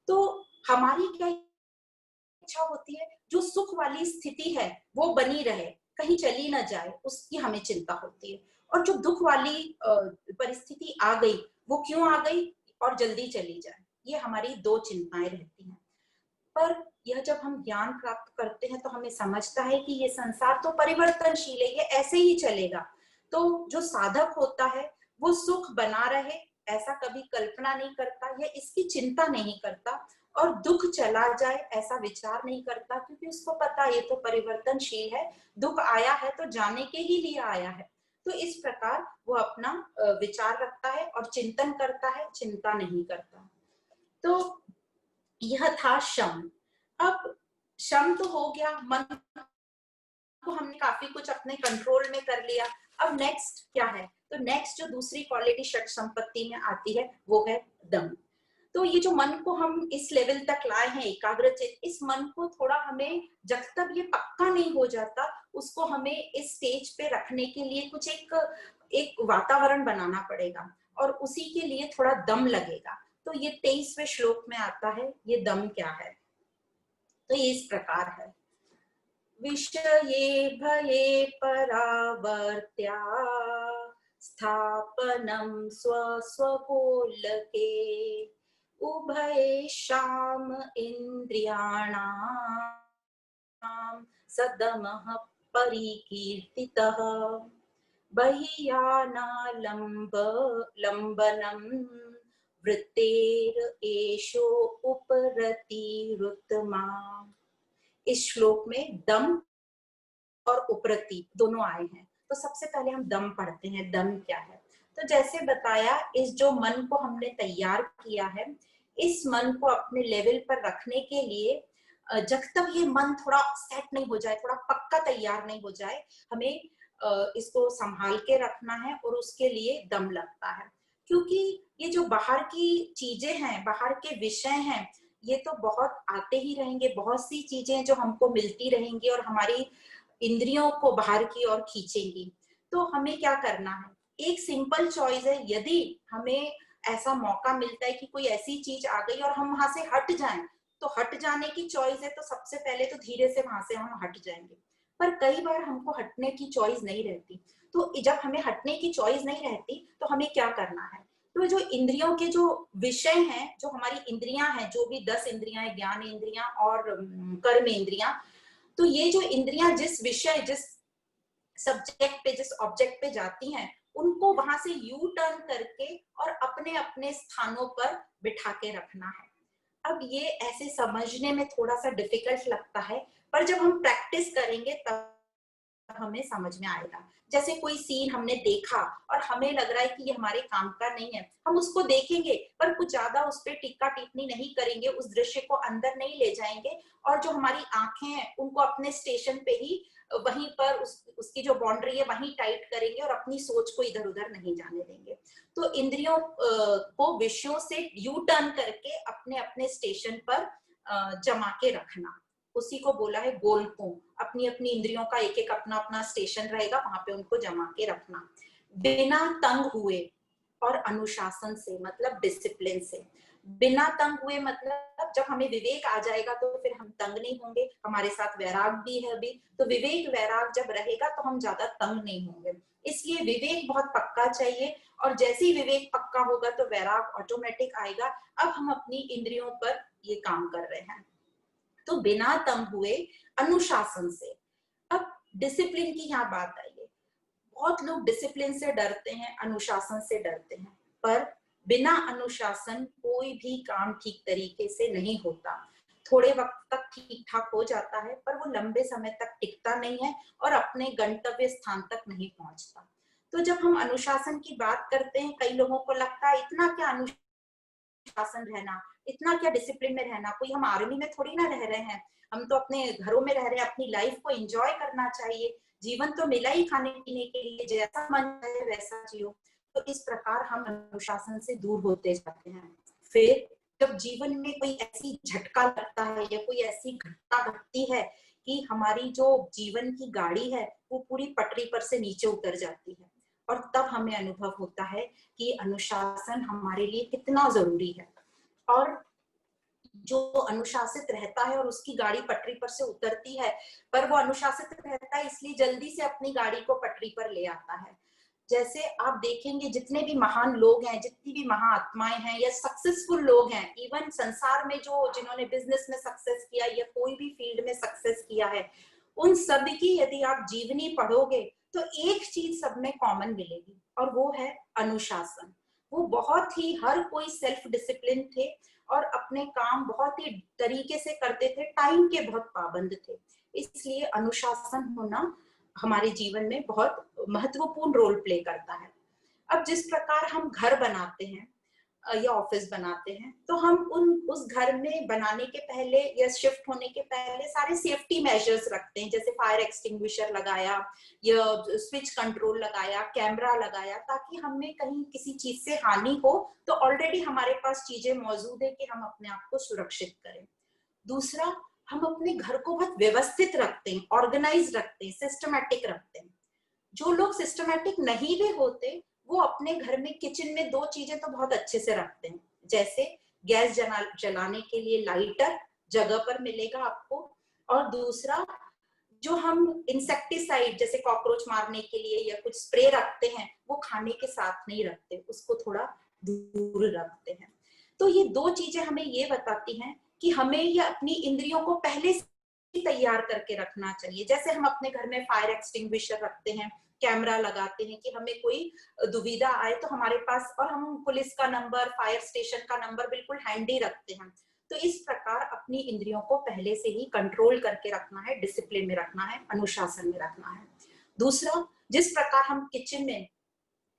तो हमारी क्या इच्छा होती है? जो सुख वाली स्थिति है वो बनी रहे, कहीं चली ना जाए, उसकी हमें चिंता होती है। और जो दुख वाली परिस्थिति आ गई, वो क्यों आ गई और जल्दी चली जाए, ये हमारी दो चिंताएं रहती हैं। पर यह जब हम ज्ञान प्राप्त करते हैं तो हमें समझता है कि ये संसार तो परिवर्तनशील है, ये ऐसे ही चलेगा। तो जो साधक होता है वो सुख बना रहे ऐसा कभी कल्पना नहीं करता, या इसकी चिंता नहीं करता, और दुख चला जाए ऐसा विचार नहीं करता, क्योंकि उसको पता है ये तो परिवर्तनशील है, दुख आया है तो जाने के ही लिए आया है। तो इस प्रकार वो अपना विचार रखता है और चिंतन करता है, चिंता नहीं करता। तो यह था शम। अब शम तो हो गया, मन को हमने काफी कुछ अपने कंट्रोल में कर लिया। अब नेक्स्ट क्या है? तो नेक्स्ट जो दूसरी क्वालिटी षट संपत्ति में आती है वो है दम। तो ये जो मन को हम इस लेवल तक लाए हैं एकाग्रचित, इस मन को थोड़ा हमें जब तक ये पक्का नहीं हो जाता, उसको हमें इस स्टेज पे रखने के लिए कुछ एक वातावरण बनाना पड़ेगा, और उसी के लिए थोड़ा दम लगेगा। तो ये 23वें श्लोक में आता है, ये दम क्या है? तो ये इस प्रकार है। विषये भये परावर्त्या स्थापनं स्वस्वगोलके उभयेषाम् इन्द्रियाणां सदमः परिकीर्तितः बहियानालम्बनं वृत्तेर एषो उपरतिरुत्तमा। इस श्लोक में दम और उपरति दोनों आए हैं। तो सबसे पहले हम दम पढ़ते हैं, दम क्या है? तो जैसे बताया, इस जो मन को हमने तैयार किया है, इस मन को अपने लेवल पर रखने के लिए जब तक ये मन थोड़ा सेट नहीं हो जाए, थोड़ा पक्का तैयार नहीं हो जाए, हमें इसको संभाल के रखना है, और उसके लिए दम लगता है। क्योंकि ये जो बाहर की चीजें हैं, बाहर के विषय हैं, ये तो बहुत आते ही रहेंगे, बहुत सी चीजें जो हमको मिलती रहेंगी और हमारी इंद्रियों को बाहर की ओर खींचेंगी। तो हमें क्या करना है? एक सिंपल चॉइस है। यदि हमें ऐसा मौका मिलता है कि कोई ऐसी चीज आ गई और हम वहां से हट जाएं, तो हट जाने की चॉइस है, तो सबसे पहले तो धीरे से वहां से हम हट जाएंगे। पर कई बार हमको हटने की चॉइस नहीं रहती। तो जब हमें हटने की चॉइस नहीं रहती तो हमें क्या करना है? तो जो इंद्रियों के जो विषय हैं, जो हमारी इंद्रियां हैं, जो भी 10 इंद्रियां हैं, ज्ञान इंद्रियां और कर्म इंद्रियां, तो ये जो इंद्रियां जिस विषय, जिस सब्जेक्ट पे, जिस ऑब्जेक्ट पे जाती हैं, उनको वहां से यू टर्न करके और अपने अपने स्थानों पर बिठा के रखना है। अब ये ऐसे समझने में थोड़ा सा डिफिकल्ट लगता है, पर जब हम प्रैक्टिस करेंगे तब हमें समझ में आएगा। जैसे कोई सीन हमने देखा और हमें लग रहा है कि ये हमारे काम का नहीं है, हम उसको देखेंगे पर कुछ ज्यादा उस पर टिक्का टिप्पणी नहीं करेंगे, उस दृश्य को अंदर नहीं ले जाएंगे, और जो हमारी आंखें हैं उनको अपने स्टेशन पे ही, वहीं पर उसकी जो बाउंड्री है वहीं टाइट करेंगे और अपनी सोच को इधर उधर नहीं जाने देंगे। तो इंद्रियों को विषयों से यू टर्न करके अपने अपने स्टेशन पर जमा के रखना, उसी को बोला है गोलकों। अपनी अपनी इंद्रियों का एक एक अपना अपना स्टेशन रहेगा, वहां पे उनको जमा के रखना, बिना तंग हुए और अनुशासन से, मतलब डिसिप्लिन से। बिना तंग हुए मतलब जब हमें विवेक आ जाएगा तो फिर हम तंग नहीं होंगे, हमारे साथ वैराग भी है अभी, तो विवेक वैराग जब रहेगा तो हम ज्यादा तंग नहीं होंगे। इसलिए विवेक बहुत पक्का चाहिए, और जैसे ही विवेक पक्का होगा तो वैराग ऑटोमेटिक आएगा। अब हम अपनी इंद्रियों पर ये काम कर रहे हैं, तो बिना तंग हुए, अनुशासन से। अब डिसिप्लिन की यहाँ बात आई है। बहुत लोग डिसिप्लिन से डरते हैं, अनुशासन से डरते हैं, पर बिना अनुशासन कोई भी काम ठीक तरीके से नहीं होता। थोड़े वक्त तक ठीक ठाक हो जाता है, पर वो लंबे समय तक टिकता नहीं है और अपने गंतव्य स्थान तक नहीं पहुंचता। तो जब हम अनुशासन की बात करते हैं, कई लोगों को लगता है इतना क्या अनुशासन रहना, इतना क्या डिसिप्लिन में रहना, कोई हम आर्मी में थोड़ी ना रह रहे हैं, हम तो अपने घरों में रह रहे हैं, अपनी लाइफ को एंजॉय करना चाहिए, जीवन तो मिला ही खाने पीने के लिए, जैसा मन है वैसा जियो। तो इस प्रकार हम अनुशासन से दूर होते जाते हैं। फिर जब जीवन में कोई ऐसी झटका लगता है या कोई ऐसी घटना घटती है कि हमारी जो जीवन की गाड़ी है वो पूरी पटरी पर से नीचे उतर जाती है, और तब हमें अनुभव होता है कि अनुशासन हमारे लिए कितना जरूरी है। और जो अनुशासित रहता है और उसकी गाड़ी पटरी पर से उतरती है, पर वो अनुशासित रहता है इसलिए जल्दी से अपनी गाड़ी को पटरी पर ले आता है। जैसे आप देखेंगे जितने भी महान लोग हैं, जितनी भी महाआत्माएं हैं या सक्सेसफुल लोग हैं, इवन संसार में जो जिन्होंने बिजनेस में सक्सेस किया या कोई भी फील्ड में सक्सेस किया है, उन सब की यदि आप जीवनी पढ़ोगे तो एक चीज सब में कॉमन मिलेगी, और वो है अनुशासन। वो बहुत ही, हर कोई सेल्फ डिसिप्लिन थे और अपने काम बहुत ही तरीके से करते थे, टाइम के बहुत पाबंद थे। इसलिए अनुशासन होना हमारे जीवन में बहुत महत्वपूर्ण रोल प्ले करता है। अब जिस प्रकार हम घर बनाते हैं या ऑफिस बनाते हैं, तो हम उस घर में बनाने के पहले या शिफ्ट होने के पहले सारे सेफ्टी मेजर्स रखते हैं, जैसे फायर एक्सटिंग्विशर लगाया या स्विच कंट्रोल लगाया, कैमरा लगाया, ताकि हमें कहीं किसी चीज से हानि हो तो ऑलरेडी हमारे पास चीजें मौजूद है कि हम अपने आप को सुरक्षित करें। दूसरा, हम अपने घर को बहुत व्यवस्थित रखते हैं, ऑर्गेनाइज रखते हैं, सिस्टमैटिक रखते हैं। जो लोग सिस्टमैटिक नहीं भी होते, वो अपने घर में किचन में दो चीजें तो बहुत अच्छे से रखते हैं, जैसे गैस जलाने के लिए लाइटर जगह पर मिलेगा आपको, और दूसरा जो हम इंसेक्टिसाइड जैसे कॉकरोच मारने के लिए या कुछ स्प्रे रखते हैं, वो खाने के साथ नहीं रखते, उसको थोड़ा दूर रखते हैं। तो ये दो चीजें हमें ये बताती हैं कि हमें ये अपनी इंद्रियों को पहले से तैयार करके रखना चाहिए। जैसे हम अपने घर में फायर एक्सटिंग्विशर रखते हैं, कैमरा लगाते हैं कि हमें कोई दुविधा आए तो हमारे पास, और हम पुलिस का नंबर, फायर स्टेशन का नंबर बिल्कुल हैंडी रखते हैं। तो इस प्रकार अपनी इंद्रियों को पहले से ही कंट्रोल करके रखना है, डिसिप्लिन में रखना है, अनुशासन में रखना है। दूसरा, जिस प्रकार हम किचन में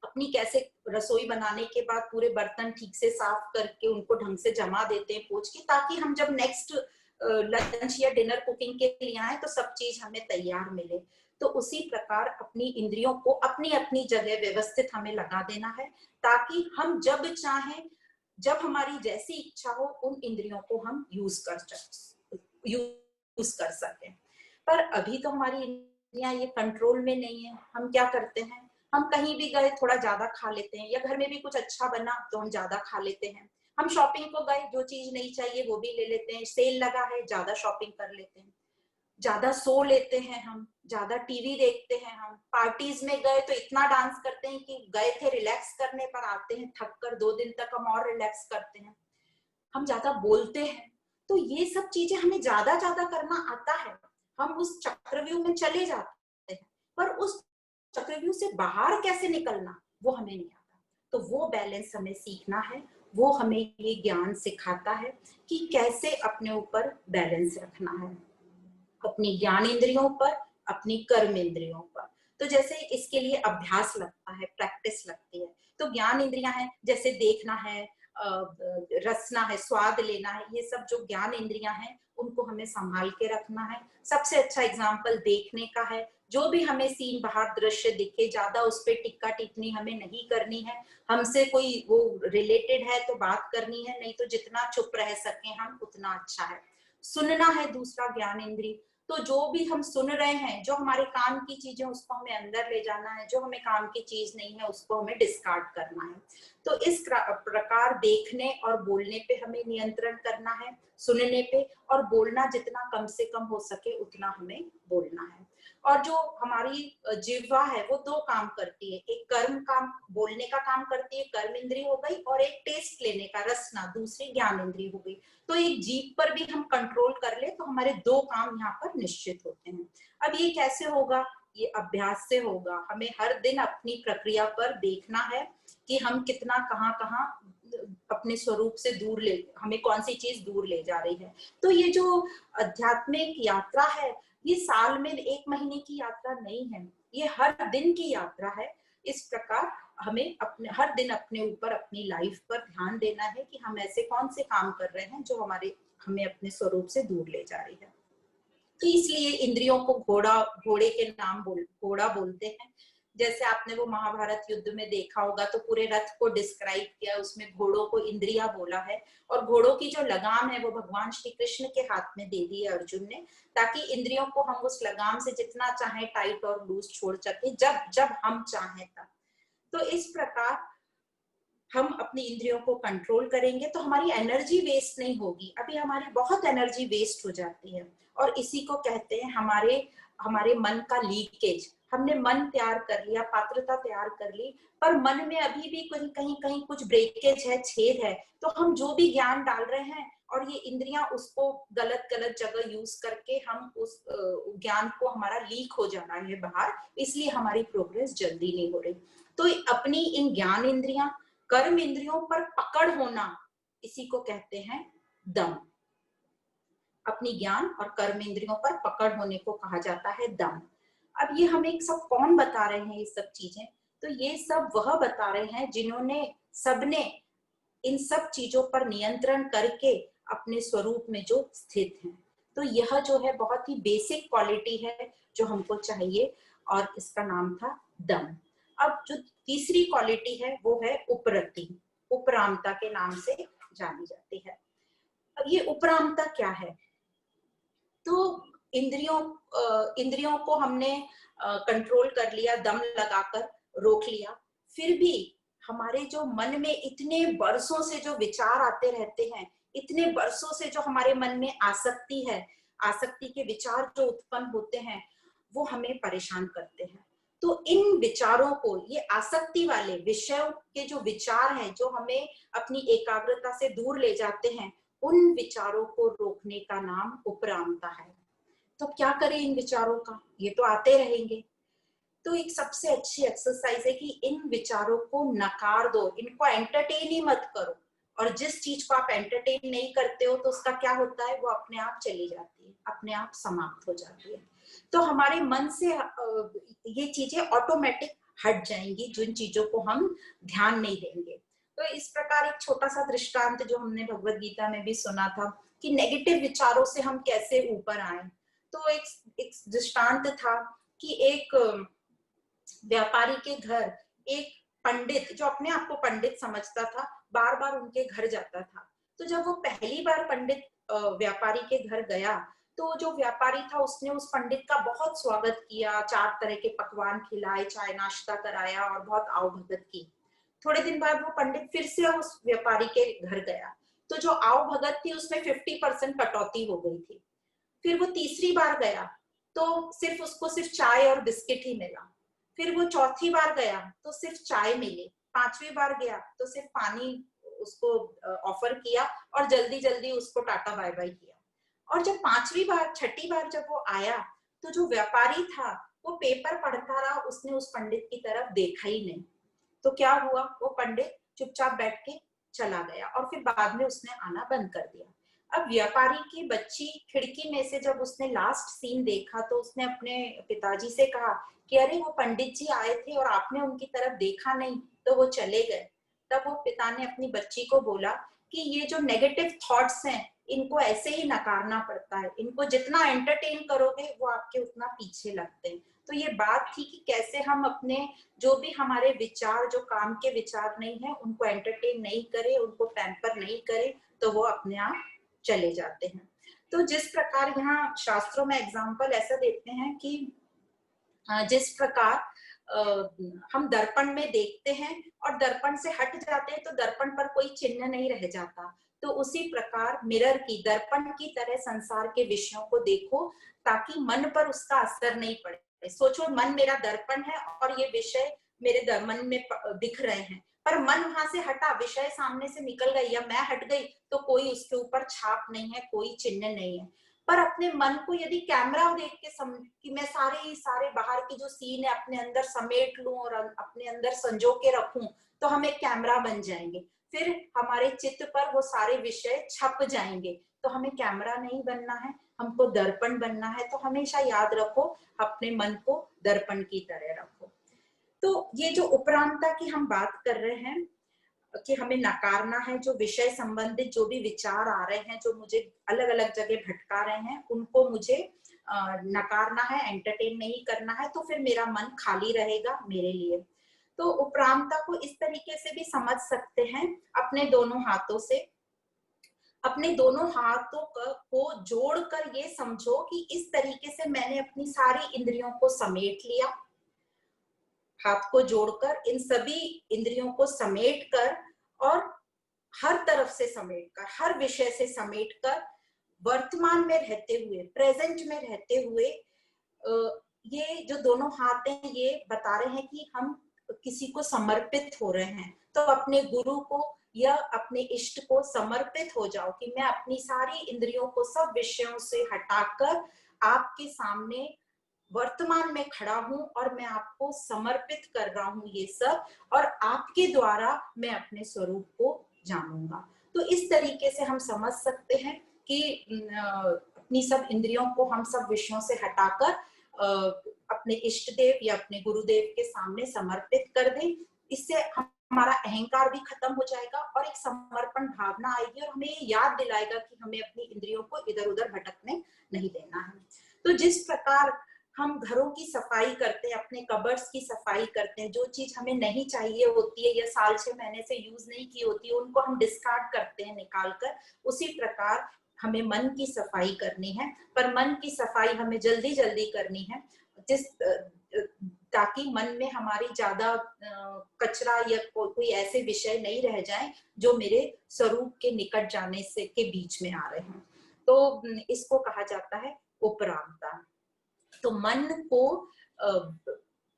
अपनी कैसे रसोई बनाने के बाद पूरे बर्तन ठीक से साफ करके उनको ढंग से जमा देते हैं पोंछ के, ताकि हम जब नेक्स्ट लंच या डिनर कुकिंग के लिए आए तो सब चीज हमें तैयार मिले, तो उसी प्रकार अपनी इंद्रियों को अपनी अपनी जगह व्यवस्थित हमें लगा देना है, ताकि हम जब चाहें, जब हमारी जैसी इच्छा हो, उन इंद्रियों को हम यूज कर सकें। पर अभी तो हमारी इंद्रियां ये कंट्रोल में नहीं है। हम क्या करते हैं, हम कहीं भी गए थोड़ा ज्यादा खा लेते हैं, या घर में भी कुछ अच्छा बना तो हम ज्यादा खा लेते हैं। हम शॉपिंग को गए, जो चीज नहीं चाहिए वो भी ले लेते हैं, सेल लगा है ज्यादा शॉपिंग कर लेते हैं। ज्यादा सो लेते हैं, हम ज्यादा टीवी देखते हैं, हम पार्टीज में गए तो इतना डांस करते हैं कि गए थे रिलैक्स करने पर आते हैं थक कर, 2 दिन तक हम और रिलैक्स करते हैं। हम ज्यादा बोलते हैं, तो ये सब चीजें हमें ज्यादा ज्यादा करना आता है, हम उस चक्रव्यूह में चले जाते हैं, पर उस चक्रव्यूह से बाहर कैसे निकलना वो हमें नहीं आता। तो वो बैलेंस हमें सीखना है, वो हमें ये ज्ञान सिखाता है कि कैसे अपने ऊपर बैलेंस रखना है, अपनी ज्ञान इंद्रियों पर, अपनी कर्म इंद्रियों पर। तो जैसे इसके लिए अभ्यास लगता है, प्रैक्टिस लगती है। तो ज्ञान इंद्रियां हैं, जैसे देखना है, रसना है, स्वाद लेना है, ये सब जो ज्ञान इंद्रियां हैं उनको हमें संभाल के रखना है। सबसे अच्छा एग्जाम्पल देखने का है, जो भी हमें सीन बाहर दृश्य दिखे, ज्यादा उस पर टिक्का टिप्पणी हमें नहीं करनी है। हमसे कोई वो रिलेटेड है तो बात करनी है, नहीं तो जितना चुप रह सके हम उतना अच्छा है। सुनना है दूसरा ज्ञान इंद्री, तो जो भी हम सुन रहे हैं, जो हमारे काम की चीजें उसको हमें अंदर ले जाना है, जो हमें काम की चीज नहीं है उसको हमें डिस्कार्ड करना है। तो इस प्रकार देखने और बोलने पे हमें नियंत्रण करना है, सुनने पे, और बोलना जितना कम से कम हो सके उतना हमें बोलना है। और जो हमारी जिह्वा है वो 2 काम करती है, एक कर्म काम बोलने का काम करती है, कर्म इंद्री हो गई, और एक टेस्ट लेने का, रसना, दूसरी ज्ञान इंद्री हो गई। तो एक जीभ पर भी हम कंट्रोल कर ले तो हमारे 2 काम यहाँ पर निश्चित होते हैं। अब ये कैसे होगा? ये अभ्यास से होगा। हमें हर दिन अपनी प्रक्रिया पर देखना है कि हम कितना कहाँ कहाँ अपने स्वरूप से दूर ले, हमें कौन सी चीज दूर ले जा रही है। तो ये जो आध्यात्मिक यात्रा है, ये साल में 1 महीने की यात्रा नहीं है, ये हर दिन की यात्रा है। इस प्रकार हमें अपने हर दिन अपने ऊपर, अपनी लाइफ पर ध्यान देना है कि हम ऐसे कौन से काम कर रहे हैं जो हमें अपने स्वरूप से दूर ले जा रही है। तो इसलिए इंद्रियों को घोड़े के नाम घोड़ा बोलते हैं। जैसे आपने वो महाभारत युद्ध में देखा होगा, तो पूरे रथ को डिस्क्राइब किया, उसमें घोड़ों को इंद्रिया बोला है, और घोड़ों की जो लगाम है वो भगवान श्री कृष्ण के हाथ में दे दी है अर्जुन ने, ताकि इंद्रियों को हम उस लगाम से जितना चाहे टाइट और लूज छोड़ सके, जब जब हम चाहें तब। तो इस प्रकार हम अपनी इंद्रियों को कंट्रोल करेंगे तो हमारी एनर्जी वेस्ट नहीं होगी। अभी हमारी बहुत एनर्जी वेस्ट हो जाती है, और इसी को कहते हैं हमारे मन का लीकेज। हमने मन तैयार कर लिया, पात्रता तैयार कर ली, पर मन में अभी भी कहीं कहीं कहीं कुछ ब्रेकेज है, छेद है। तो हम जो भी ज्ञान डाल रहे हैं और ये इंद्रियां उसको गलत गलत जगह यूज करके हम उस ज्ञान को, हमारा लीक हो जाना है बाहर, इसलिए हमारी प्रोग्रेस जल्दी नहीं हो रही। तो अपनी इन ज्ञान इंद्रियां, कर्म इंद्रियों पर पकड़ होना, इसी को कहते हैं दम। अपनी ज्ञान और कर्म इंद्रियों पर पकड़ होने को कहा जाता है दम। अब ये हमें सब कौन बता रहे हैं ये सब चीजें? तो ये सब वह बता रहे हैं जिन्होंने, सबने इन सब चीजों पर नियंत्रण करके अपने स्वरूप में जो स्थित हैं। तो यह जो है बहुत ही बेसिक क्वालिटी है जो हमको चाहिए, और इसका नाम था दम। अब जो तीसरी क्वालिटी है वो है उपरति, उपरामता के नाम से जानी जाती है। अब ये उपरामता क्या है? तो इंद्रियों को हमने कंट्रोल कर लिया, दम लगाकर रोक लिया, फिर भी हमारे जो मन में इतने बरसों से जो विचार आते रहते हैं, इतने बरसों से जो हमारे मन में आसक्ति है, आसक्ति के विचार जो उत्पन्न होते हैं, वो हमें परेशान करते हैं। तो इन विचारों को, ये आसक्ति वाले विषयों के जो विचार हैं, जो हमें अपनी एकाग्रता से दूर ले जाते हैं, उन विचारों को रोकने का नाम उपरामता है। तो क्या करें इन विचारों का? ये तो आते रहेंगे। तो एक सबसे अच्छी एक्सरसाइज है कि इन विचारों को नकार दो, इनको एंटरटेन ही मत करो। और जिस चीज को आप एंटरटेन नहीं करते हो तो उसका क्या होता है, वो अपने आप चली जाती है, अपने आप समाप्त हो जाती है। तो हमारे मन से ये चीजें ऑटोमेटिक हट जाएंगी, जिन चीजों को हम ध्यान नहीं देंगे। तो इस प्रकार एक छोटा सा दृष्टांत जो हमने भगवत गीता में भी सुना था कि नेगेटिव विचारों से हम कैसे ऊपर आए। तो एक दृष्टांत था कि एक व्यापारी के घर एक पंडित, जो अपने आप को पंडित समझता था, बार बार उनके घर जाता था। तो जब वो पहली बार पंडित व्यापारी के घर गया, तो जो व्यापारी था उसने उस पंडित का बहुत स्वागत किया, 4 तरह के पकवान खिलाए, चाय नाश्ता कराया और बहुत आवभगत की। थोड़े दिन बाद वो पंडित फिर से उस व्यापारी के घर गया, तो जो आवभगत थी उसमें 50% कटौती हो गई थी। फिर वो तीसरी बार गया तो सिर्फ उसको सिर्फ चाय और बिस्किट ही मिला। फिर वो चौथी बार गया तो सिर्फ चाय मिली। पांचवी बार गया तो सिर्फ पानी उसको ऑफर किया और जल्दी जल्दी उसको टाटा बाय बाय किया। और जब पांचवी बार छठी बार जब वो आया तो जो व्यापारी था वो पेपर पढ़ता रहा, उसने उस पंडित की तरफ देखा ही नहीं। तो क्या हुआ, वो पंडित चुपचाप बैठ के चला गया और फिर बाद में उसने आना बंद कर दिया। अब व्यापारी की बच्ची खिड़की में से जब उसने लास्ट सीन देखा तो उसने अपने पिताजी से कहा कि अरे वो पंडित जी आए थे और आपने उनकी तरफ देखा नहीं तो वो चले गए। तब वो पिता ने अपनी बच्ची को बोला कि ये जो नेगेटिव थॉट्स हैं इनको ऐसे ही नकारना पड़ता है, इनको जितना एंटरटेन करोगे वो आपके उतना पीछे लगते हैं। तो ये बात थी कि कैसे हम अपने जो भी हमारे विचार, जो काम के विचार नहीं है, उनको एंटरटेन नहीं करें, उनको पैम्पर नहीं करें तो वो अपने आप चले जाते हैं। तो जिस प्रकार यहाँ शास्त्रों में एग्जाम्पल ऐसा देते हैं कि जिस प्रकार हम दर्पण में देखते हैं और दर्पण से हट जाते हैं तो दर्पण पर कोई चिन्ह नहीं रह जाता, तो उसी प्रकार मिरर की, दर्पण की तरह संसार के विषयों को देखो ताकि मन पर उसका असर नहीं पड़े। सोचो मन मेरा दर्पण है और ये विषय मेरे मन में दिख रहे हैं, पर मन वहां से हटा, विषय सामने से निकल गई या मैं हट गई तो कोई उसके ऊपर छाप नहीं है, कोई चिन्ह नहीं है। पर अपने मन को यदि कैमरा देख के कि मैं सारे बाहर की जो सीन है अपने अंदर समेट लूं और अपने अंदर संजो के रखूं तो हम एक कैमरा बन जाएंगे, फिर हमारे चित्त पर वो सारे विषय छप जाएंगे। तो हमें कैमरा नहीं बनना है, हमको दर्पण बनना है। तो हमेशा याद रखो अपने मन को दर्पण की तरह रखो। तो ये जो उपरांता की हम बात कर रहे हैं कि हमें नकारना है, जो विषय संबंधित जो भी विचार आ रहे हैं, जो मुझे अलग अलग जगह भटका रहे हैं, उनको मुझे नकारना है, एंटरटेन नहीं करना है, तो फिर मेरा मन खाली रहेगा मेरे लिए। तो उपरांता को इस तरीके से भी समझ सकते हैं, अपने दोनों हाथों से, अपने दोनों हाथों को जोड़कर ये समझो कि इस तरीके से मैंने अपनी सारी इंद्रियों को समेट लिया। हाथ को जोड़कर इन सभी इंद्रियों को समेट कर और हर तरफ से समेटकर, हर विषय से समेटकर वर्तमान में रहते हुए, प्रेजेंट में रहते हुए, ये जो दोनों हाथ हैं ये बता रहे हैं कि हम किसी को समर्पित हो रहे हैं। तो अपने गुरु को या अपने इष्ट को समर्पित हो जाओ कि मैं अपनी सारी इंद्रियों को सब विषयों से हटाकर आपके सामने वर्तमान में खड़ा हूं और मैं आपको समर्पित कर रहा हूं ये सब, और आपके द्वारा मैं अपने स्वरूप को जानूंगा। तो इस तरीके से हम समझ सकते हैं कि अपनी सब इंद्रियों को हम सब विषयों से हटाकर अपने इष्ट देव या अपने गुरुदेव के सामने समर्पित कर दें। इससे हमारा अहंकार भी खत्म हो जाएगा और एक समर्पण भावना आएगी और हमें ये याद दिलाएगा कि हमें अपनी इंद्रियों को इधर उधर भटकने नहीं देना है। तो जिस प्रकार हम घरों की सफाई करते हैं, अपने कबर्ड्स की सफाई करते हैं, जो चीज हमें नहीं चाहिए होती है या साल 6 महीने से यूज नहीं की होती है उनको हम डिस्कार्ड करते हैं निकाल कर, उसी प्रकार हमें मन की सफाई करनी है। पर मन की सफाई हमें जल्दी जल्दी करनी है, ताकि मन में हमारी ज्यादा कचरा या कोई ऐसे विषय नहीं रह जाए जो मेरे स्वरूप के निकट जाने से के बीच में आ रहे हैं। तो इसको कहा जाता है उपरामता। तो मन को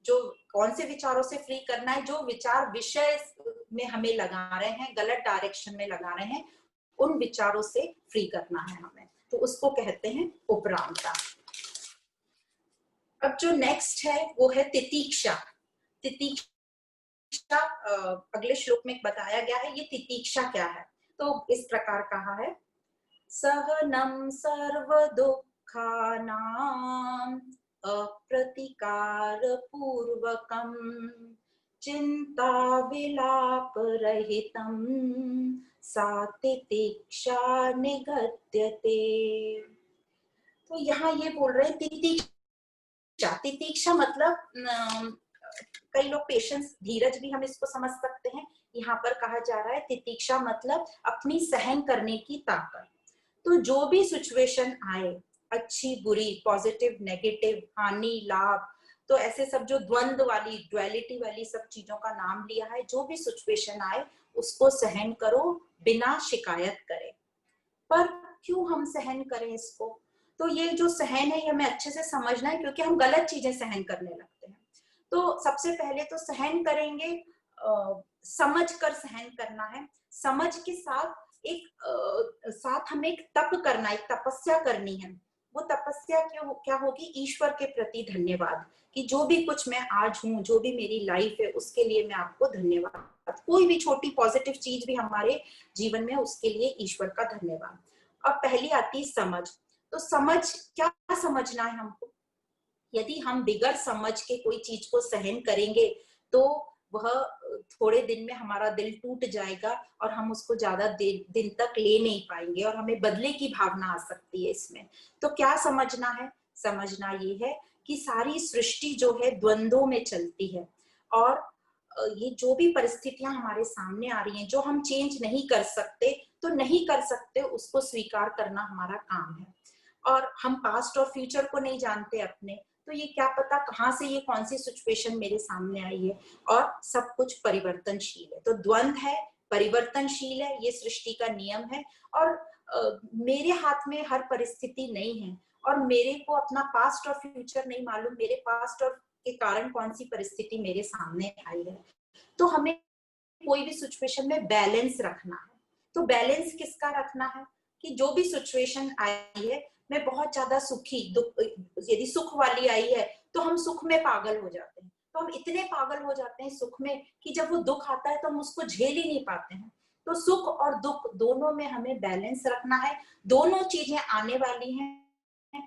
जो कौन से विचारों से फ्री करना है, जो विचार विषय में हमें लगा रहे हैं, गलत डायरेक्शन में लगा रहे हैं, उन विचारों से फ्री करना है हमें, तो उसको कहते हैं उपरामता। अब जो नेक्स्ट है वो है तितीक्षा। तितीक्षा अगले श्लोक में बताया गया है। ये तितीक्षा क्या है, तो इस प्रकार कहा है, सहनम सर्व दुखानां अप्रतिकार पूर्वकम चिंता विलाप रहितम सा तितीक्षा निगद्यते। तो यहाँ ये बोल रहे हैं तितीक्षा। तितीक्षा मतलब कई लोग पेशेंस, धीरज भी हम इसको समझ सकते हैं। यहाँ पर कहा जा रहा है तितीक्षा मतलब अपनी सहन करने की ताकत। तो जो भी सिचुएशन आए, अच्छी बुरी, पॉजिटिव नेगेटिव, हानि लाभ, तो ऐसे सब जो द्वंद्व वाली, ड्युअलिटी वाली सब चीजों का नाम लिया है, जो भी सिचुएशन आए उसको सहन करो बिना शिकायत करे। पर क्यों हम सहन करें इसको? तो ये जो सहन है ये हमें अच्छे से समझना है, क्योंकि हम गलत चीजें सहन करने लगते हैं। तो सबसे पहले तो सहन करेंगे, समझ कर सहन करना है। समझ के साथ साथ हमें एक तप करना है, एक तपस्या करनी है। वो तपस्या क्या होगी? ईश्वर के प्रति धन्यवाद, कि जो भी कुछ मैं आज हूँ, जो भी मेरी लाइफ है, उसके लिए मैं आपको धन्यवाद। कोई भी छोटी पॉजिटिव चीज भी हमारे जीवन में, उसके लिए ईश्वर का धन्यवाद। अब पहली आती है समझ। तो समझ, क्या समझना है हमको? यदि हम बिगर समझ के कोई चीज को सहन करेंगे तो वह थोड़े दिन में हमारा दिल टूट जाएगा और हम उसको ज्यादा दिन तक ले नहीं पाएंगे और हमें बदले की भावना आ सकती है इसमें। तो क्या समझना है? समझना ये है कि सारी सृष्टि जो है द्वंद्वों में चलती है, और ये जो भी परिस्थितियां हमारे सामने आ रही हैं, जो हम चेंज नहीं कर सकते तो नहीं कर सकते, उसको स्वीकार करना हमारा काम है। और हम पास्ट और फ्यूचर को नहीं जानते अपने, तो ये क्या पता कहाँ से ये कौन सी सिचुएशन मेरे सामने आई है, और सब कुछ परिवर्तनशील है। तो द्वंद है, परिवर्तनशील है, ये सृष्टि का नियम है। और मेरे हाथ में हर परिस्थिति नहीं है, और मेरे को अपना पास्ट और फ्यूचर नहीं मालूम, मेरे पास्ट और के कारण कौन सी परिस्थिति मेरे सामने आई है। तो हमें कोई भी सिचुएशन में बैलेंस रखना है। तो बैलेंस किसका रखना है? कि जो भी सिचुएशन आई है, मैं बहुत ज्यादा सुखी, यदि सुख वाली आई है तो हम सुख में पागल हो जाते हैं। तो हम इतने पागल हो जाते हैं सुख में कि जब वो दुख आता है तो हम उसको झेल ही नहीं पाते हैं। तो सुख और दुख दोनों में हमें बैलेंस रखना है। दोनों चीजें आने वाली हैं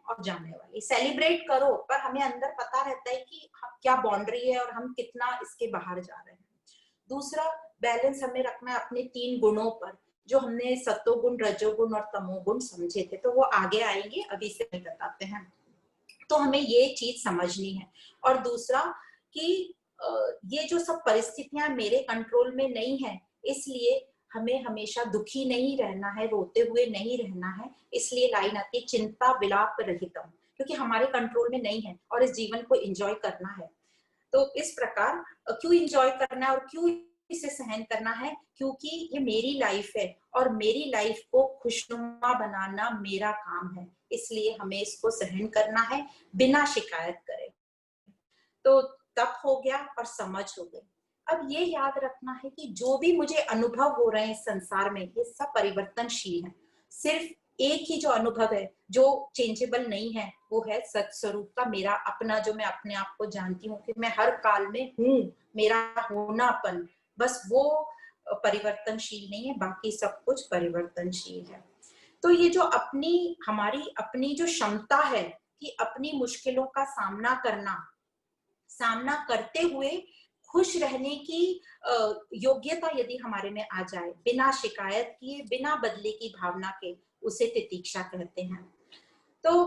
और जाने वाली। सेलिब्रेट करो, पर हमें अंदर पता रहता है कि क्या बाउंड्री है और हम कितना इसके बाहर जा रहे हैं। दूसरा बैलेंस हमें रखना है अपने 3 गुणों पर, जो हमने सत्वगुण, रजोगुण और तमोगुण समझे थे, तो वो आगे आएंगे, अभी से बताते हैं। तो हमें ये चीज समझनी है। और दूसरा कि ये जो सब परिस्थितियां मेरे कंट्रोल में नहीं है, इसलिए हमें हमेशा दुखी नहीं रहना है, रोते हुए नहीं रहना है। इसलिए लाइन आती है चिंता विलाप रहितम, क्योंकि हमारे कंट्रोल में नहीं है और इस जीवन को एंजॉय करना है। तो इस प्रकार क्यों एंजॉय करना है और क्यों इसे सहन करना है? क्योंकि ये मेरी लाइफ है और मेरी लाइफ को खुशनुमा बनाना मेरा काम है, इसलिए हमें इसको सहन करना है बिना शिकायत करे। तो तप हो गया और समझ हो गई। अब ये याद रखना है कि जो भी मुझे अनुभव हो रहे हैं इस संसार में, ये सब परिवर्तनशील है। सिर्फ एक ही जो अनुभव है जो चेंजेबल नहीं है, वो है सत स्वरूप का मेरा अपना, जो मैं अपने आप को जानती हूँ कि मैं हर काल में हूँ, मेरा होनापन, बस वो परिवर्तनशील नहीं है, बाकी सब कुछ परिवर्तनशील है। तो ये जो अपनी हमारी अपनी जो क्षमता है कि अपनी मुश्किलों का सामना करते हुए खुश रहने की योग्यता यदि हमारे में आ जाए, बिना शिकायत किए, बिना बदले की भावना के, उसे तितीक्षा कहते हैं। तो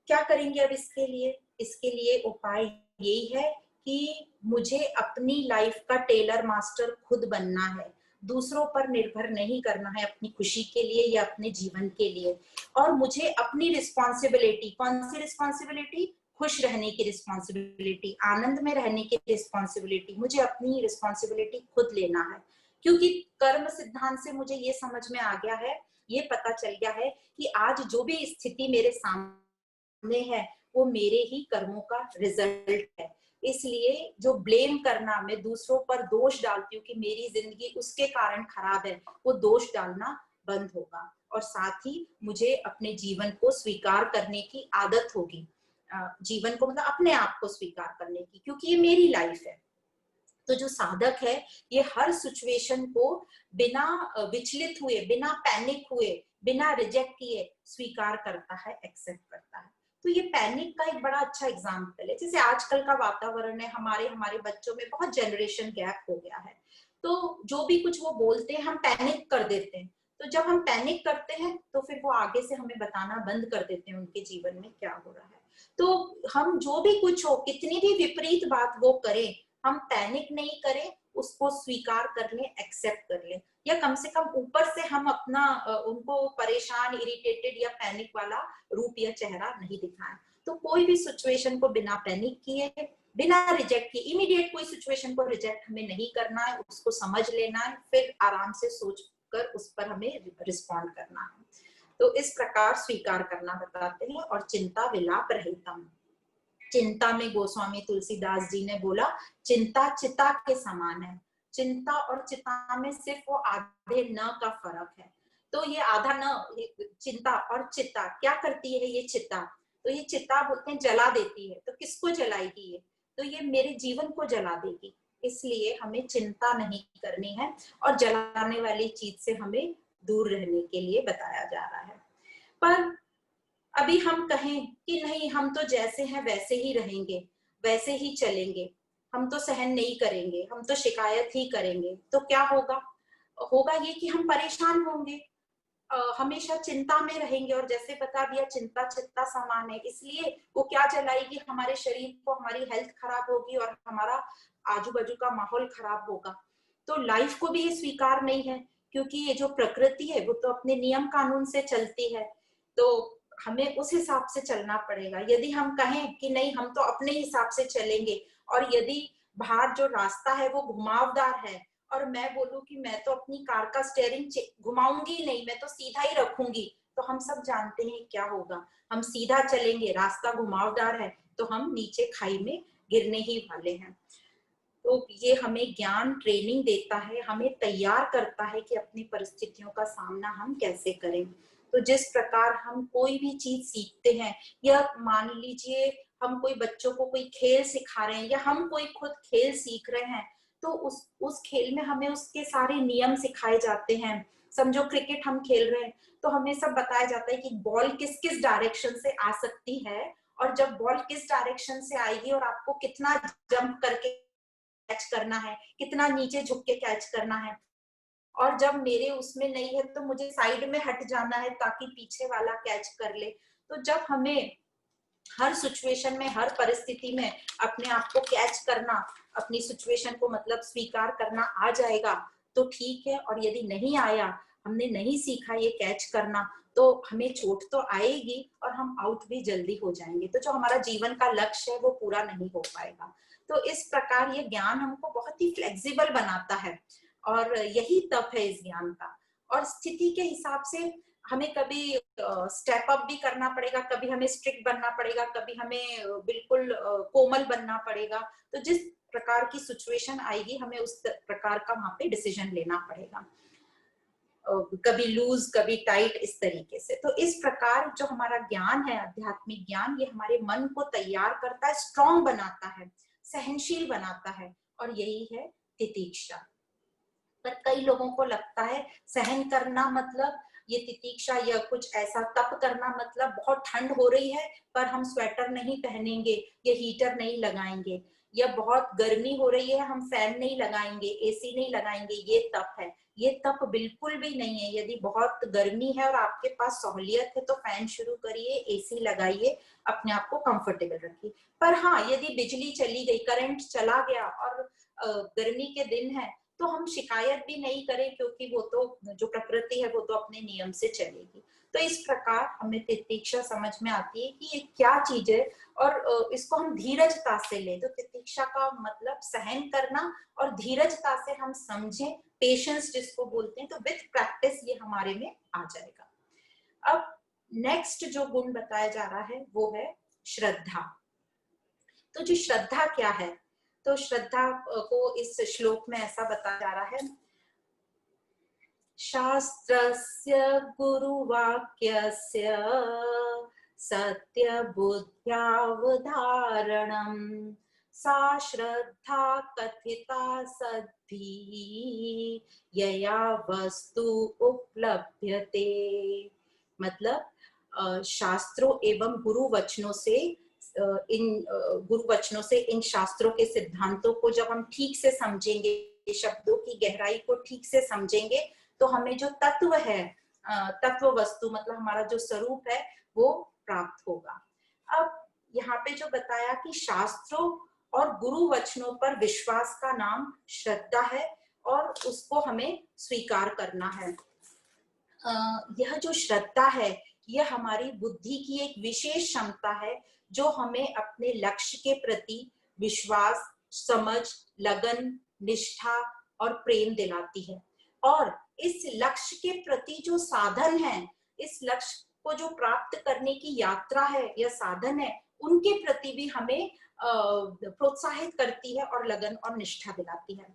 क्या करेंगे अब इसके लिए उपाय यही है कि मुझे अपनी लाइफ का टेलर मास्टर खुद बनना है। दूसरों पर निर्भर नहीं करना है अपनी खुशी के लिए या अपने जीवन के लिए। और मुझे अपनी रिस्पॉन्सिबिलिटी, कौन सी रिस्पॉन्सिबिलिटी? खुश रहने की रिस्पॉन्सिबिलिटी, आनंद में रहने की रिस्पॉन्सिबिलिटी, मुझे अपनी रिस्पॉन्सिबिलिटी खुद लेना है। क्योंकि कर्म सिद्धांत से मुझे ये समझ में आ गया है, ये पता चल गया है कि आज जो भी स्थिति मेरे सामने है वो मेरे ही कर्मों का रिजल्ट है। इसलिए जो ब्लेम करना, मैं दूसरों पर दोष डालती हूँ कि मेरी जिंदगी उसके कारण खराब है, वो दोष डालना बंद होगा। और साथ ही मुझे अपने जीवन को स्वीकार करने की आदत होगी। जीवन को मतलब अपने आप को स्वीकार करने की, क्योंकि ये मेरी लाइफ है। तो जो साधक है ये हर सिचुएशन को बिना विचलित हुए, बिना पैनिक हुए, बिना रिजेक्ट किए स्वीकार करता है, एक्सेप्ट करता है। तो ये पैनिक का एक बड़ा अच्छा एग्जाम्पल है। जैसे आजकल का वातावरण है, हमारे बच्चों में बहुत जनरेशन गैप हो गया है। तो जो भी कुछ वो बोलते हैं हम पैनिक कर देते हैं। तो जब हम पैनिक करते हैं तो फिर वो आगे से हमें बताना बंद कर देते हैं उनके जीवन में क्या हो रहा है। तो हम जो भी कुछ हो, कितनी भी विपरीत बात वो करें, हम पैनिक नहीं करें, उसको स्वीकार कर लें, एक्सेप्ट कर लें, या कम से कम ऊपर से हम अपना उनको परेशान, इरिटेटेड या पैनिक वाला रूप या चेहरा नहीं दिखाएं। तो कोई भी सिचुएशन को बिना पैनिक किए, बिना रिजेक्ट किए, इमीडिएट कोई सिचुएशन को रिजेक्ट हमें नहीं करना है, उसको समझ लेना है, फिर आराम से सोच कर उस पर हमें रिस्पॉन्ड करना है। तो इस प्रकार स्वीकार करना बताते हैं। और चिंता विलाप रहितम, चिंता में गोस्वामी तुलसीदास जी ने बोला चिंता चिता के समान है। चिंता और चिता में सिर्फ वो आधे न का फर्क है। तो ये आधा न, चिंता और चिता क्या करती है ये चिता, तो ये चिता बोलते हैं जला देती है। तो किसको जलाएगी ये, तो ये मेरे जीवन को जला देगी। इसलिए हमें चिंता नहीं करनी है और जलाने वाली चीज से हमें दूर रहने के लिए बताया जा रहा है। पर अभी हम कहें कि नहीं, हम तो जैसे हैं वैसे ही रहेंगे, वैसे ही चलेंगे, हम तो सहन नहीं करेंगे, हम तो शिकायत ही करेंगे, तो क्या होगा? होगा ये कि हम परेशान होंगे, हमेशा चिंता में रहेंगे। और जैसे बता दिया चिंता चित्ता समान है, इसलिए वो क्या जलाएगी? हमारे शरीर को, हमारी हेल्थ खराब होगी और हमारा आजू बाजू का माहौल खराब होगा। तो लाइफ को भी ये स्वीकार नहीं है, क्योंकि ये जो प्रकृति है वो तो अपने नियम कानून से चलती है। तो हमें उस हिसाब से चलना पड़ेगा। यदि हम कहें कि नहीं हम तो अपने हिसाब से चलेंगे, और यदि बाहर जो रास्ता है वो घुमावदार है और मैं बोलूं कि मैं तो अपनी कार का स्टीयरिंग घुमाऊंगी नहीं, मैं तो सीधा ही रखूंगी, तो हम सब जानते हैं क्या होगा। हम सीधा चलेंगे, रास्ता घुमावदार है, तो हम नीचे खाई में गिरने ही वाले हैं। तो ये हमें ज्ञान ट्रेनिंग देता है, हमें तैयार करता है कि अपनी परिस्थितियों का सामना हम कैसे करें। तो जिस प्रकार हम कोई भी चीज सीखते हैं, या मान लीजिए हम कोई बच्चों को कोई खेल सिखा रहे हैं या हम कोई खुद खेल सीख रहे हैं, तो उस खेल में हमें उसके सारे नियम सिखाए जाते हैं। समझो क्रिकेट हम खेल रहे हैं, तो हमें सब बताया जाता है कि बॉल किस किस डायरेक्शन से आ सकती है, और जब बॉल किस डायरेक्शन से आएगी और आपको कितना जंप करके कैच करना है, कितना नीचे झुक के कैच करना है, और जब मेरे उसमें नहीं है तो मुझे साइड में हट जाना है ताकि पीछे वाला कैच कर ले। तो जब हमें हर सिचुएशन में, हर परिस्थिति में अपने आप को कैच करना, अपनी सिचुएशन को मतलब स्वीकार करना आ जाएगा तो ठीक है। और यदि नहीं आया, हमने नहीं सीखा ये कैच करना, तो हमें चोट तो आएगी और हम आउट भी जल्दी हो जाएंगे, तो जो हमारा जीवन का लक्ष्य है वो पूरा नहीं हो पाएगा। तो इस प्रकार ये ज्ञान हमको बहुत ही फ्लेक्सिबल बनाता है, और यही तप है इस ज्ञान का। और स्थिति के हिसाब से हमें कभी स्टेप अप भी करना पड़ेगा, कभी हमें स्ट्रिक्ट बनना पड़ेगा, कभी हमें बिल्कुल कोमल बनना पड़ेगा। तो जिस प्रकार की सिचुएशन आएगी हमें उस प्रकार का वहां पे डिसीजन लेना पड़ेगा, कभी लूज कभी टाइट, इस तरीके से। तो इस प्रकार जो हमारा ज्ञान है, आध्यात्मिक ज्ञान, ये हमारे मन को तैयार करता है, स्ट्रॉन्ग बनाता है, सहनशील बनाता है, और यही है तितीक्षा। पर कई लोगों को लगता है सहन करना मतलब ये तितीक्षा या कुछ ऐसा, तप करना मतलब बहुत ठंड हो रही है पर हम स्वेटर नहीं पहनेंगे, ये हीटर नहीं लगाएंगे, या बहुत गर्मी हो रही है हम फैन नहीं लगाएंगे, एसी नहीं लगाएंगे, ये तप है। ये तप बिल्कुल भी नहीं है। यदि बहुत गर्मी है और आपके पास सहूलियत है तो फैन शुरू करिए, एसी लगाइए, अपने आप को कंफर्टेबल रखिए। पर हाँ, यदि बिजली चली गई, करंट चला गया और गर्मी के दिन है, तो हम शिकायत भी नहीं करें, क्योंकि वो तो जो प्रकृति है वो तो अपने नियम से चलेगी। तो इस प्रकार हमें तितीक्षा समझ में आती है कि ये क्या चीज है, और इसको हम धीरजता से ले। तो तितीक्षा का मतलब सहन करना, और धीरजता से हम समझें, पेशेंस जिसको बोलते हैं। तो विथ प्रैक्टिस ये हमारे में आ जाएगा। अब नेक्स्ट जो गुण बताया जा रहा है वो है श्रद्धा। तो जो श्रद्धा क्या है, तो श्रद्धा को इस श्लोक में ऐसा बताया जा रहा है, शास्त्रस्य गुरुवाक्यस्य सत्य बुद्ध्यावधारणं सा श्रद्धा कथिता सद्भिः यया वस्तु उपलभ्यते। मतलब शास्त्रों एवं गुरु वचनों से, गुरु वचनों से इन शास्त्रों के सिद्धांतों को जब हम ठीक से समझेंगे, शब्दों की गहराई को ठीक से समझेंगे, तो हमें जो तत्व है, तत्व वस्तु मतलब हमारा जो स्वरूप है, वो प्राप्त होगा। अब यहाँ पे जो बताया कि शास्त्रों और गुरु वचनों पर विश्वास का नाम श्रद्धा है, और उसको हमें स्वीकार करना है। यह जो श्रद्धा है, यह हमारी बुद्धि की एक विशेष क्षमता है, जो हमें अपने लक्ष्य के प्रति विश्वास, समझ, लगन, निष्ठा और प्रेम दिलाती है। और इस लक्ष्य के प्रति जो साधन है, इस लक्ष्य को जो प्राप्त करने की यात्रा है या साधन है, उनके प्रति भी हमें प्रोत्साहित करती है और लगन और निष्ठा दिलाती है।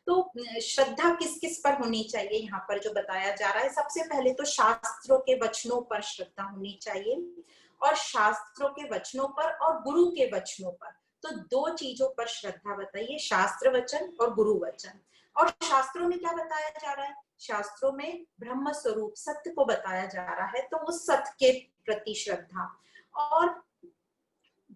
तो श्रद्धा किस किस पर होनी चाहिए यहाँ पर जो बताया जा रहा है, सबसे पहले तो शास्त्रों के वचनों पर श्रद्धा होनी चाहिए, और शास्त्रों के वचनों पर और गुरु के वचनों पर। तो दो चीजों पर श्रद्धा बताइए, शास्त्र वचन और गुरु वचन। और शास्त्रों में क्या बताया जा रहा है? शास्त्रों में ब्रह्म स्वरूप सत्य को बताया जा रहा है, तो उस सत्य के प्रति श्रद्धा। और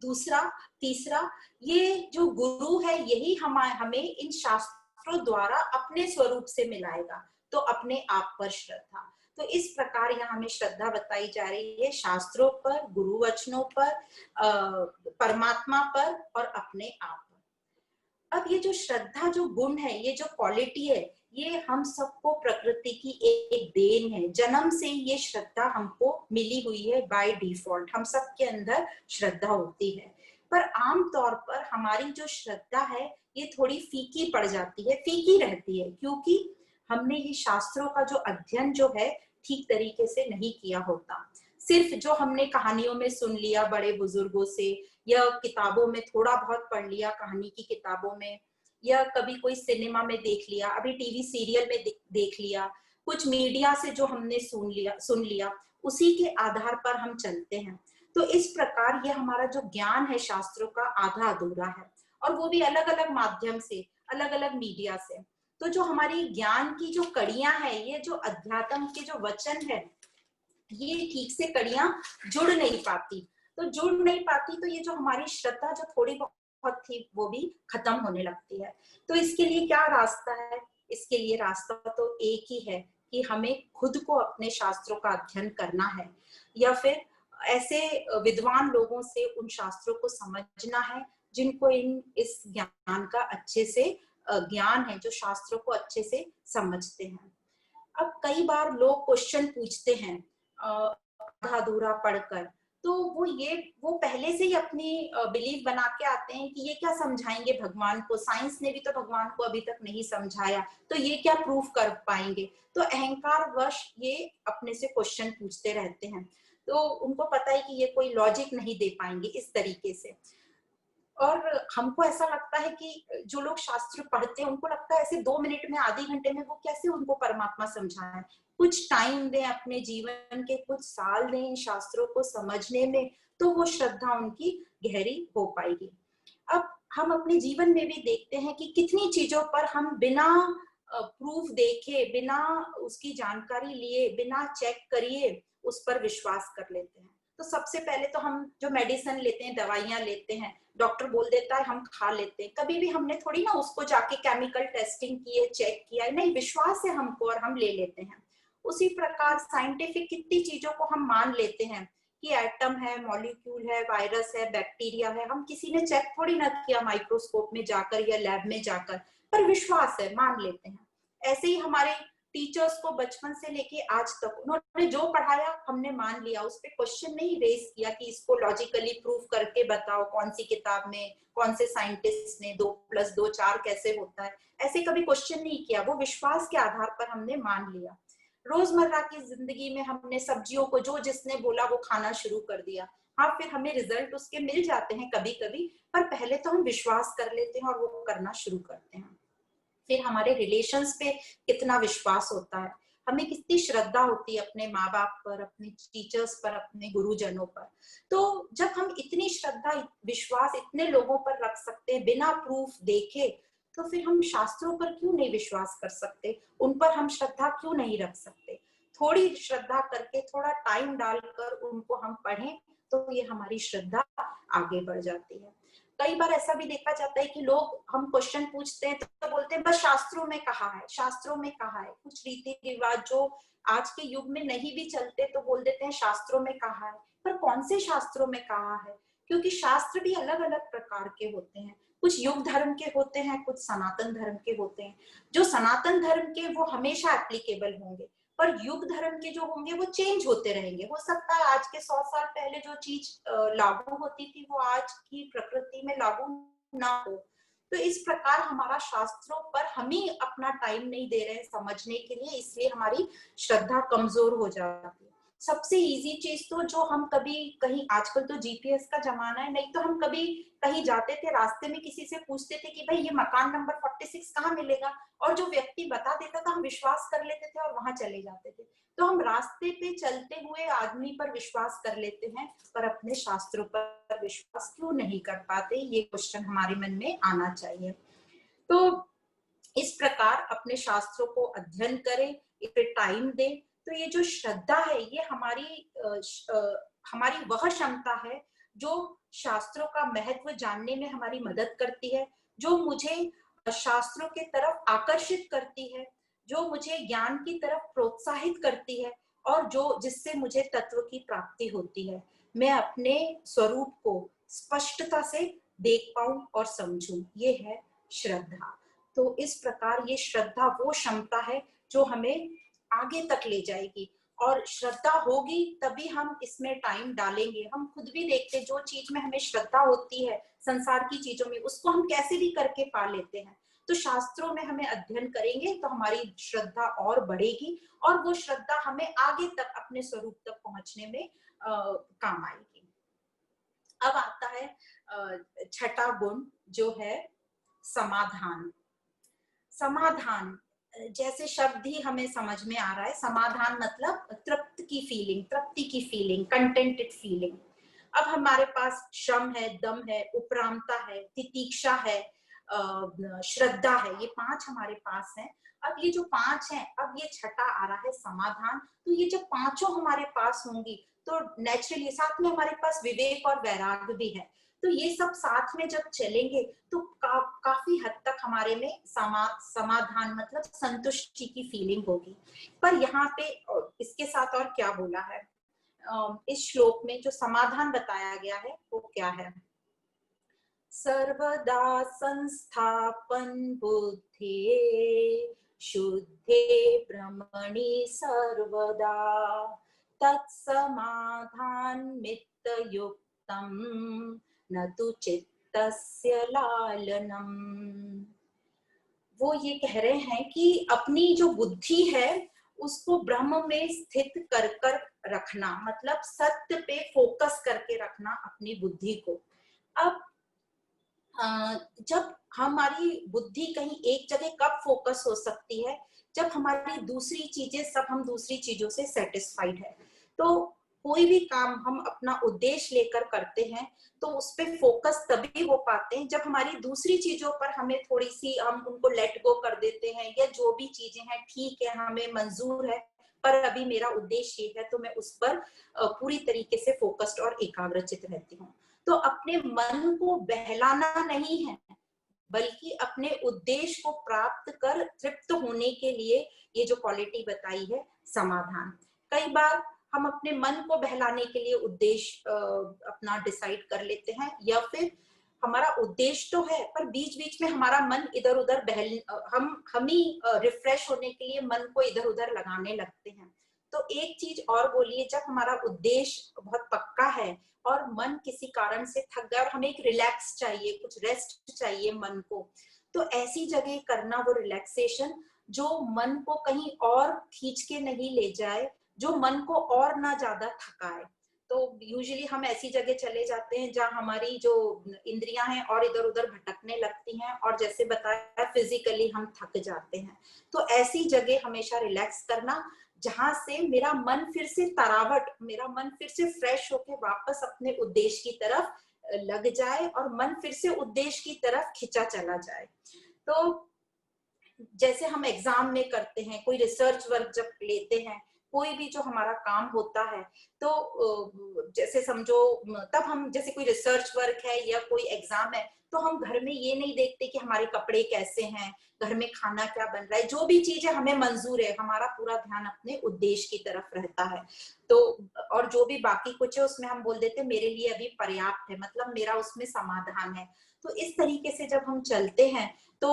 दूसरा, तीसरा, ये जो गुरु है यही हमें इन शास्त्रों द्वारा अपने स्वरूप से मिलाएगा, तो अपने आप पर श्रद्धा। तो इस प्रकार यहाँ हमें श्रद्धा बताई जा रही है, शास्त्रों पर, गुरु वचनों पर, परमात्मा पर और अपने आप पर। अब ये जो श्रद्धा जो गुण है, ये जो क्वालिटी है, ये हम सबको प्रकृति की एक देन है। जन्म से ये श्रद्धा हमको मिली हुई है बाय डिफॉल्ट, हम सबके अंदर श्रद्धा होती है। पर आम तौर पर हमारी जो श्रद्धा है ये थोड़ी फीकी पड़ जाती है, फीकी रहती है, क्योंकि हमने ये शास्त्रों का जो अध्ययन जो है ठीक तरीके से नहीं किया होता। सिर्फ जो हमने कहानियों में सुन लिया बड़े बुजुर्गों से, या किताबों में थोड़ा बहुत पढ़ लिया, कहानी की किताबों में, या कभी कोई सिनेमा में देख लिया, अभी टीवी सीरियल में देख लिया, कुछ मीडिया से जो हमने सुन लिया, उसी के आधार पर हम चलते हैं। तो इस प्रकार ये हमारा जो ज्ञान है शास्त्रों का आधा अधूरा है, और वो भी अलग अलग माध्यम से, अलग अलग मीडिया से। तो जो हमारी ज्ञान की जो कड़ियां है, ये जो अध्यात्म के जो वचन है, ये ठीक से कड़ियां जुड़ नहीं पाती। तो जुड़ नहीं पाती तो ये जो हमारी श्रद्धा जो थोड़ी बहुत थी वो भी खत्म होने लगती है। तो इसके लिए क्या रास्ता है? इसके लिए रास्ता तो एक ही है कि हमें खुद को अपने शास्त्रों का अध्ययन करना है, या फिर ऐसे विद्वान लोगों से उन शास्त्रों को समझना है जिनको इस ज्ञान का अच्छे से ज्ञान है, जो शास्त्रों को अच्छे से समझते हैं। अब कई बार लोग क्वेश्चन पूछते हैं आधा अधूरा पढ़कर, तो वो पहले से ही अपनी बिलीफ बना के आते हैं कि ये क्या समझाएंगे भगवान को, साइंस ने भी तो भगवान को अभी तक नहीं समझाया, तो ये क्या प्रूफ कर पाएंगे। तो अहंकार वश ये अपने से क्वेश्चन पूछते रहते हैं, तो उनको पता है कि ये कोई लॉजिक नहीं दे पाएंगे इस तरीके से। और हमको ऐसा लगता है कि जो लोग शास्त्र पढ़ते हैं उनको लगता है ऐसे 2 मिनट में, आधे घंटे में वो कैसे उनको परमात्मा समझाएं। कुछ टाइम दें, अपने जीवन के कुछ साल दें इन शास्त्रों को समझने में, तो वो श्रद्धा उनकी गहरी हो पाएगी। अब हम अपने जीवन में भी देखते हैं कि कितनी चीजों पर हम बिना प्रूफ देखे, बिना उसकी जानकारी लिए, बिना चेक करिए उस पर विश्वास कर लेते हैं। तो सबसे पहले तो हम जो मेडिसिन लेते हैं, दवाइयां लेते हैं, डॉक्टर बोल देता है हम खा लेते हैं, कभी भी हमने थोड़ी ना उसको जाके केमिकल टेस्टिंग की है, चेक किया है, नहीं, विश्वास है हमको और हम ले लेते हैं। उसी प्रकार साइंटिफिक कितनी चीजों को हम मान लेते हैं कि एटम है, मॉलिक्यूल है, वायरस है, बैक्टीरिया है, हम किसी ने चेक थोड़ी ना किया माइक्रोस्कोप में जाकर या लैब में जाकर, पर विश्वास है, मान लेते हैं। ऐसे ही हमारे टीचर्स को बचपन से लेके आज तक उन्होंने जो पढ़ाया हमने मान लिया, उस पर क्वेश्चन नहीं रेज किया कि इसको लॉजिकली प्रूफ करके बताओ कौन सी किताब में, कौन से साइंटिस्ट ने 2+2 4 कैसे होता है, ऐसे कभी क्वेश्चन नहीं किया, वो विश्वास के आधार पर हमने मान लिया। रोजमर्रा की जिंदगी में हमने सब्जियों को जो जिसने बोला वो खाना शुरू कर दिया। हाँ, फिर हमें रिजल्ट उसके मिल जाते हैं कभी कभी, पर पहले तो हम विश्वास कर लेते हैं और वो करना शुरू करते हैं। फिर हमारे रिलेशंस पे कितना विश्वास होता है, हमें कितनी श्रद्धा होती है अपने माँ बाप पर, अपने टीचर्स पर, अपने गुरुजनों पर। तो जब हम इतनी श्रद्धा विश्वास इतने लोगों पर रख सकते हैं बिना प्रूफ देखे, तो फिर हम शास्त्रों पर क्यों नहीं विश्वास कर सकते, उन पर हम श्रद्धा क्यों नहीं रख सकते। थोड़ी श्रद्धा करके, थोड़ा टाइम डालकर उनको हम पढ़ें, तो ये हमारी श्रद्धा आगे बढ़ जाती है। कई बार ऐसा भी देखा जाता है कि लोग, हम क्वेश्चन पूछते हैं तो बोलते हैं बस शास्त्रों में कहा है, शास्त्रों में कहा है। कुछ रीति रिवाज जो आज के युग में नहीं भी चलते तो बोल देते हैं शास्त्रों में कहा है, पर कौन से शास्त्रों में कहा है? क्योंकि शास्त्र भी अलग अलग प्रकार के होते हैं, कुछ युग धर्म के होते हैं, कुछ सनातन धर्म के होते हैं। जो सनातन धर्म के वो हमेशा एप्लीकेबल होंगे, पर युग धर्म के जो होंगे वो चेंज होते रहेंगे। हो सकता है आज के 100 साल पहले जो चीज लागू होती थी वो आज की प्रकृति में लागू ना हो। तो इस प्रकार हमारा शास्त्रों पर हम ही अपना टाइम नहीं दे रहे हैं समझने के लिए, इसलिए हमारी श्रद्धा कमजोर हो जाती है। सबसे इजी चीज तो जो हम कभी कहीं, आजकल तो जीपीएस का जमाना है, नहीं तो हम कभी कहीं जाते थे, रास्ते में किसी से पूछते थे कि भाई ये मकान नंबर 46 कहाँ मिलेगा, और जो व्यक्ति बता देता था हम विश्वास कर लेते थे और वहां चले जाते थे। तो हम रास्ते पे चलते हुए आदमी पर विश्वास कर लेते हैं, पर अपने शास्त्रों पर विश्वास क्यों नहीं कर पाते, ये क्वेश्चन हमारे मन में आना चाहिए। तो इस प्रकार अपने शास्त्रों को अध्ययन करें, इस पे टाइम दें। तो ये जो श्रद्धा है, ये हमारी वह क्षमता है जो शास्त्रों का महत्व जानने में हमारी मदद करती है, जो मुझे शास्त्रों के तरफ आकर्षित करती है, जो मुझे ज्ञान की तरफ प्रोत्साहित करती है, और जो जिससे मुझे तत्व की प्राप्ति होती है, मैं अपने स्वरूप को स्पष्टता से देख पाऊं और समझूं, ये है श्रद्धा। तो इस प्रकार ये श्रद्धा वो क्षमता है जो हमें आगे तक ले जाएगी, और श्रद्धा होगी तभी हम इसमें टाइम डालेंगे। हम खुद भी देखते, जो चीज में हमें श्रद्धा होती है संसार की चीजों में, उसको हम कैसे भी करके पा लेते हैं। तो शास्त्रों में हमें अध्ययन करेंगे तो हमारी श्रद्धा और बढ़ेगी, और वो श्रद्धा हमें आगे तक अपने स्वरूप तक पहुंचने में काम आएगी। अब आता है छठा गुण, जो है समाधान। समाधान जैसे शब्द ही हमें समझ में आ रहा है, समाधान मतलब तृप्त की फीलिंग, तृप्ति की फीलिंग, कंटेंटेड फीलिंग। अब हमारे पास शम है, दम है, उपरामता है, तितीक्षा है, श्रद्धा है, ये 5 हमारे पास हैं। अब ये जो 5 हैं, अब ये छठा आ रहा है समाधान। तो ये जब पांचों हमारे पास होंगी तो नेचुरली साथ में हमारे पास विवेक और वैराग्य भी है। तो ये सब साथ में जब चलेंगे तो काफी हद तक हमारे में समाधान मतलब संतुष्टि की फीलिंग होगी। पर यहाँ पे इसके साथ और क्या बोला है, इस श्लोक में जो समाधान बताया गया है वो क्या है, सर्वदा संस्थापन बुद्धे शुद्धे ब्रह्मणि सर्वदा तत्समाधान मित्त युक्तम न तु चित्तस्य लालनम। वो ये कह रहे हैं कि अपनी जो बुद्धि है उसको ब्रह्म में स्थित कर कर रखना, मतलब सत्य पे फोकस करके रखना अपनी बुद्धि को। अब जब हमारी बुद्धि कहीं एक जगह कब फोकस हो सकती है, जब हमारी दूसरी चीजें सब, हम दूसरी चीजों से सेटिस्फाइड है। तो कोई भी काम हम अपना उद्देश्य लेकर करते हैं तो उस पर फोकस तभी हो पाते हैं जब हमारी दूसरी चीजों पर हमें थोड़ी सी, हम उनको लेट गो कर देते हैं, या जो भी चीजें हैं ठीक है हमें मंजूर है पर अभी मेरा उद्देश्य ये है, तो मैं उस पर पूरी तरीके से फोकस्ड और एकाग्रचित रहती हूँ। तो अपने मन को बहलाना नहीं है, बल्कि अपने उद्देश्य को प्राप्त कर तृप्त होने के लिए ये जो क्वालिटी बताई है समाधान। कई बार हम अपने मन को बहलाने के लिए उद्देश्य अपना डिसाइड कर लेते हैं, या फिर हमारा उद्देश्य तो है पर बीच बीच में हमारा मन इधर उधर हम ही रिफ्रेश होने के लिए मन को इधर उधर लगाने लगते हैं। तो एक चीज और बोलिए, जब हमारा उद्देश्य बहुत पक्का है और मन किसी कारण से थक गया और हमें एक रिलैक्स चाहिए, कुछ रेस्ट चाहिए मन को, तो ऐसी जगह करना वो रिलैक्सेशन जो मन को कहीं और खींच के नहीं ले जाए, जो मन को और ना ज्यादा थकाए। तो यूजुअली हम ऐसी जगह चले जाते हैं जहाँ हमारी जो इंद्रियां हैं और इधर उधर भटकने लगती हैं, और जैसे बताया फिजिकली हम थक जाते हैं। तो ऐसी जगह हमेशा रिलैक्स करना जहां से मेरा मन फिर से तरावट, मेरा मन फिर से फ्रेश होके वापस अपने उद्देश्य की तरफ लग जाए और मन फिर से उद्देश्य की तरफ खिंचा चला जाए। तो जैसे हम एग्जाम में करते हैं, कोई रिसर्च वर्क जब लेते हैं, कोई भी जो हमारा काम होता है, तो जैसे समझो तब हम, जैसे कोई रिसर्च वर्क है या कोई एग्जाम है, तो हम घर में ये नहीं देखते कि हमारे कपड़े कैसे हैं, घर में खाना क्या बन रहा है, जो भी चीजें हमें मंजूर है, हमारा पूरा ध्यान अपने उद्देश्य की तरफ रहता है। तो और जो भी बाकी कुछ है उसमें हम बोल देते मेरे लिए अभी पर्याप्त है, मतलब मेरा उसमें समाधान है। तो इस तरीके से जब हम चलते हैं तो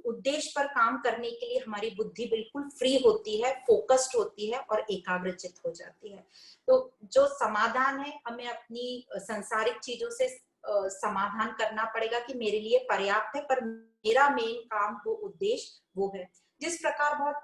उद्देश्य पर काम करने के लिए हमारी बुद्धि बिल्कुल फ्री होती है, फोकस्ड होती है और एकाग्रचित हो जाती है। तो जो समाधान है, हमें अपनी सांसारिक चीजों से समाधान करना पड़ेगा कि मेरे लिए पर्याप्त है, पर मेरा मेन काम वो उद्देश्य वो है। जिस प्रकार बहुत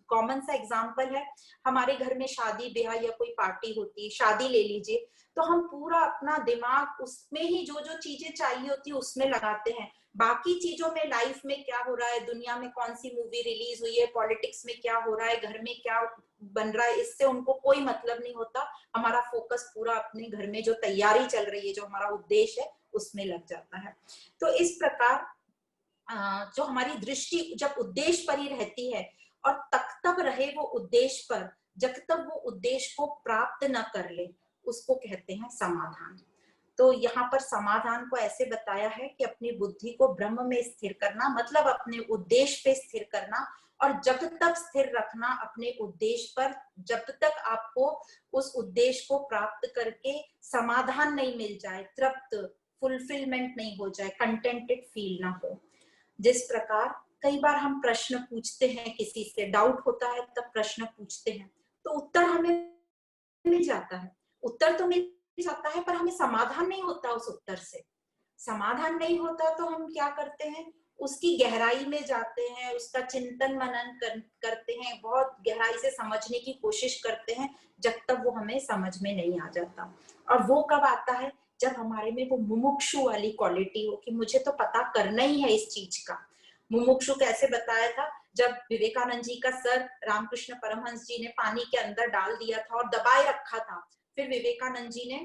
कॉमन सा एग्जांपल है, हमारे घर में शादी ब्याह या कोई पार्टी होती है, शादी ले लीजिए, तो हम पूरा अपना दिमाग उसमें ही जो जो चीजें चाहिए होती है उसमें लगाते हैं। बाकी चीजों में, लाइफ में क्या हो रहा है, दुनिया में कौन सी मूवी रिलीज हुई है, पॉलिटिक्स में क्या हो रहा है, घर में क्या बन रहा है, इससे उनको कोई मतलब नहीं होता। हमारा फोकस पूरा अपने घर में जो तैयारी चल रही है, जो हमारा उद्देश्य है, उसमें लग जाता है। तो इस प्रकार जो हमारी दृष्टि जब उद्देश्य पर ही रहती है और तक तब रहे वो उद्देश्य पर, जब तक वो उद्देश्य को प्राप्त न कर ले, उसको कहते हैं समाधान। तो यहाँ पर समाधान को ऐसे बताया है कि अपनी बुद्धि को ब्रह्म में स्थिर करना, मतलब अपने उद्देश्य पे स्थिर करना, और जब तक स्थिर रखना अपने उद्देश्य पर, जब तक आपको उस उद्देश्य को प्राप्त करके समाधान नहीं मिल जाए, तृप्त, फुलफिलमेंट नहीं हो जाए, कंटेंटेड फील ना हो। जिस प्रकार कई बार हम प्रश्न पूछते हैं, किसी से डाउट होता है तब प्रश्न पूछते हैं, तो उत्तर हमें मिल जाता है, उत्तर तो मिल जाता है, पर हमें समाधान नहीं होता उस उत्तर से। समाधान नहीं होता तो हम क्या करते हैं, उसकी गहराई में जाते हैं, उसका चिंतन मनन करते हैं, बहुत गहराई से समझने की कोशिश करते हैं, जब तक वो हमें समझ में नहीं आ जाता। और वो कब आता है, जब हमारे में वो मुमुक्षु वाली क्वालिटी हो कि मुझे तो पता करना ही है इस चीज का। मुमुक्षु कैसे बताया था, जब विवेकानंद जी का सर रामकृष्ण परमहंस जी ने पानी के अंदर डाल दिया था और दबाए रखा था, फिर विवेकानंद जी ने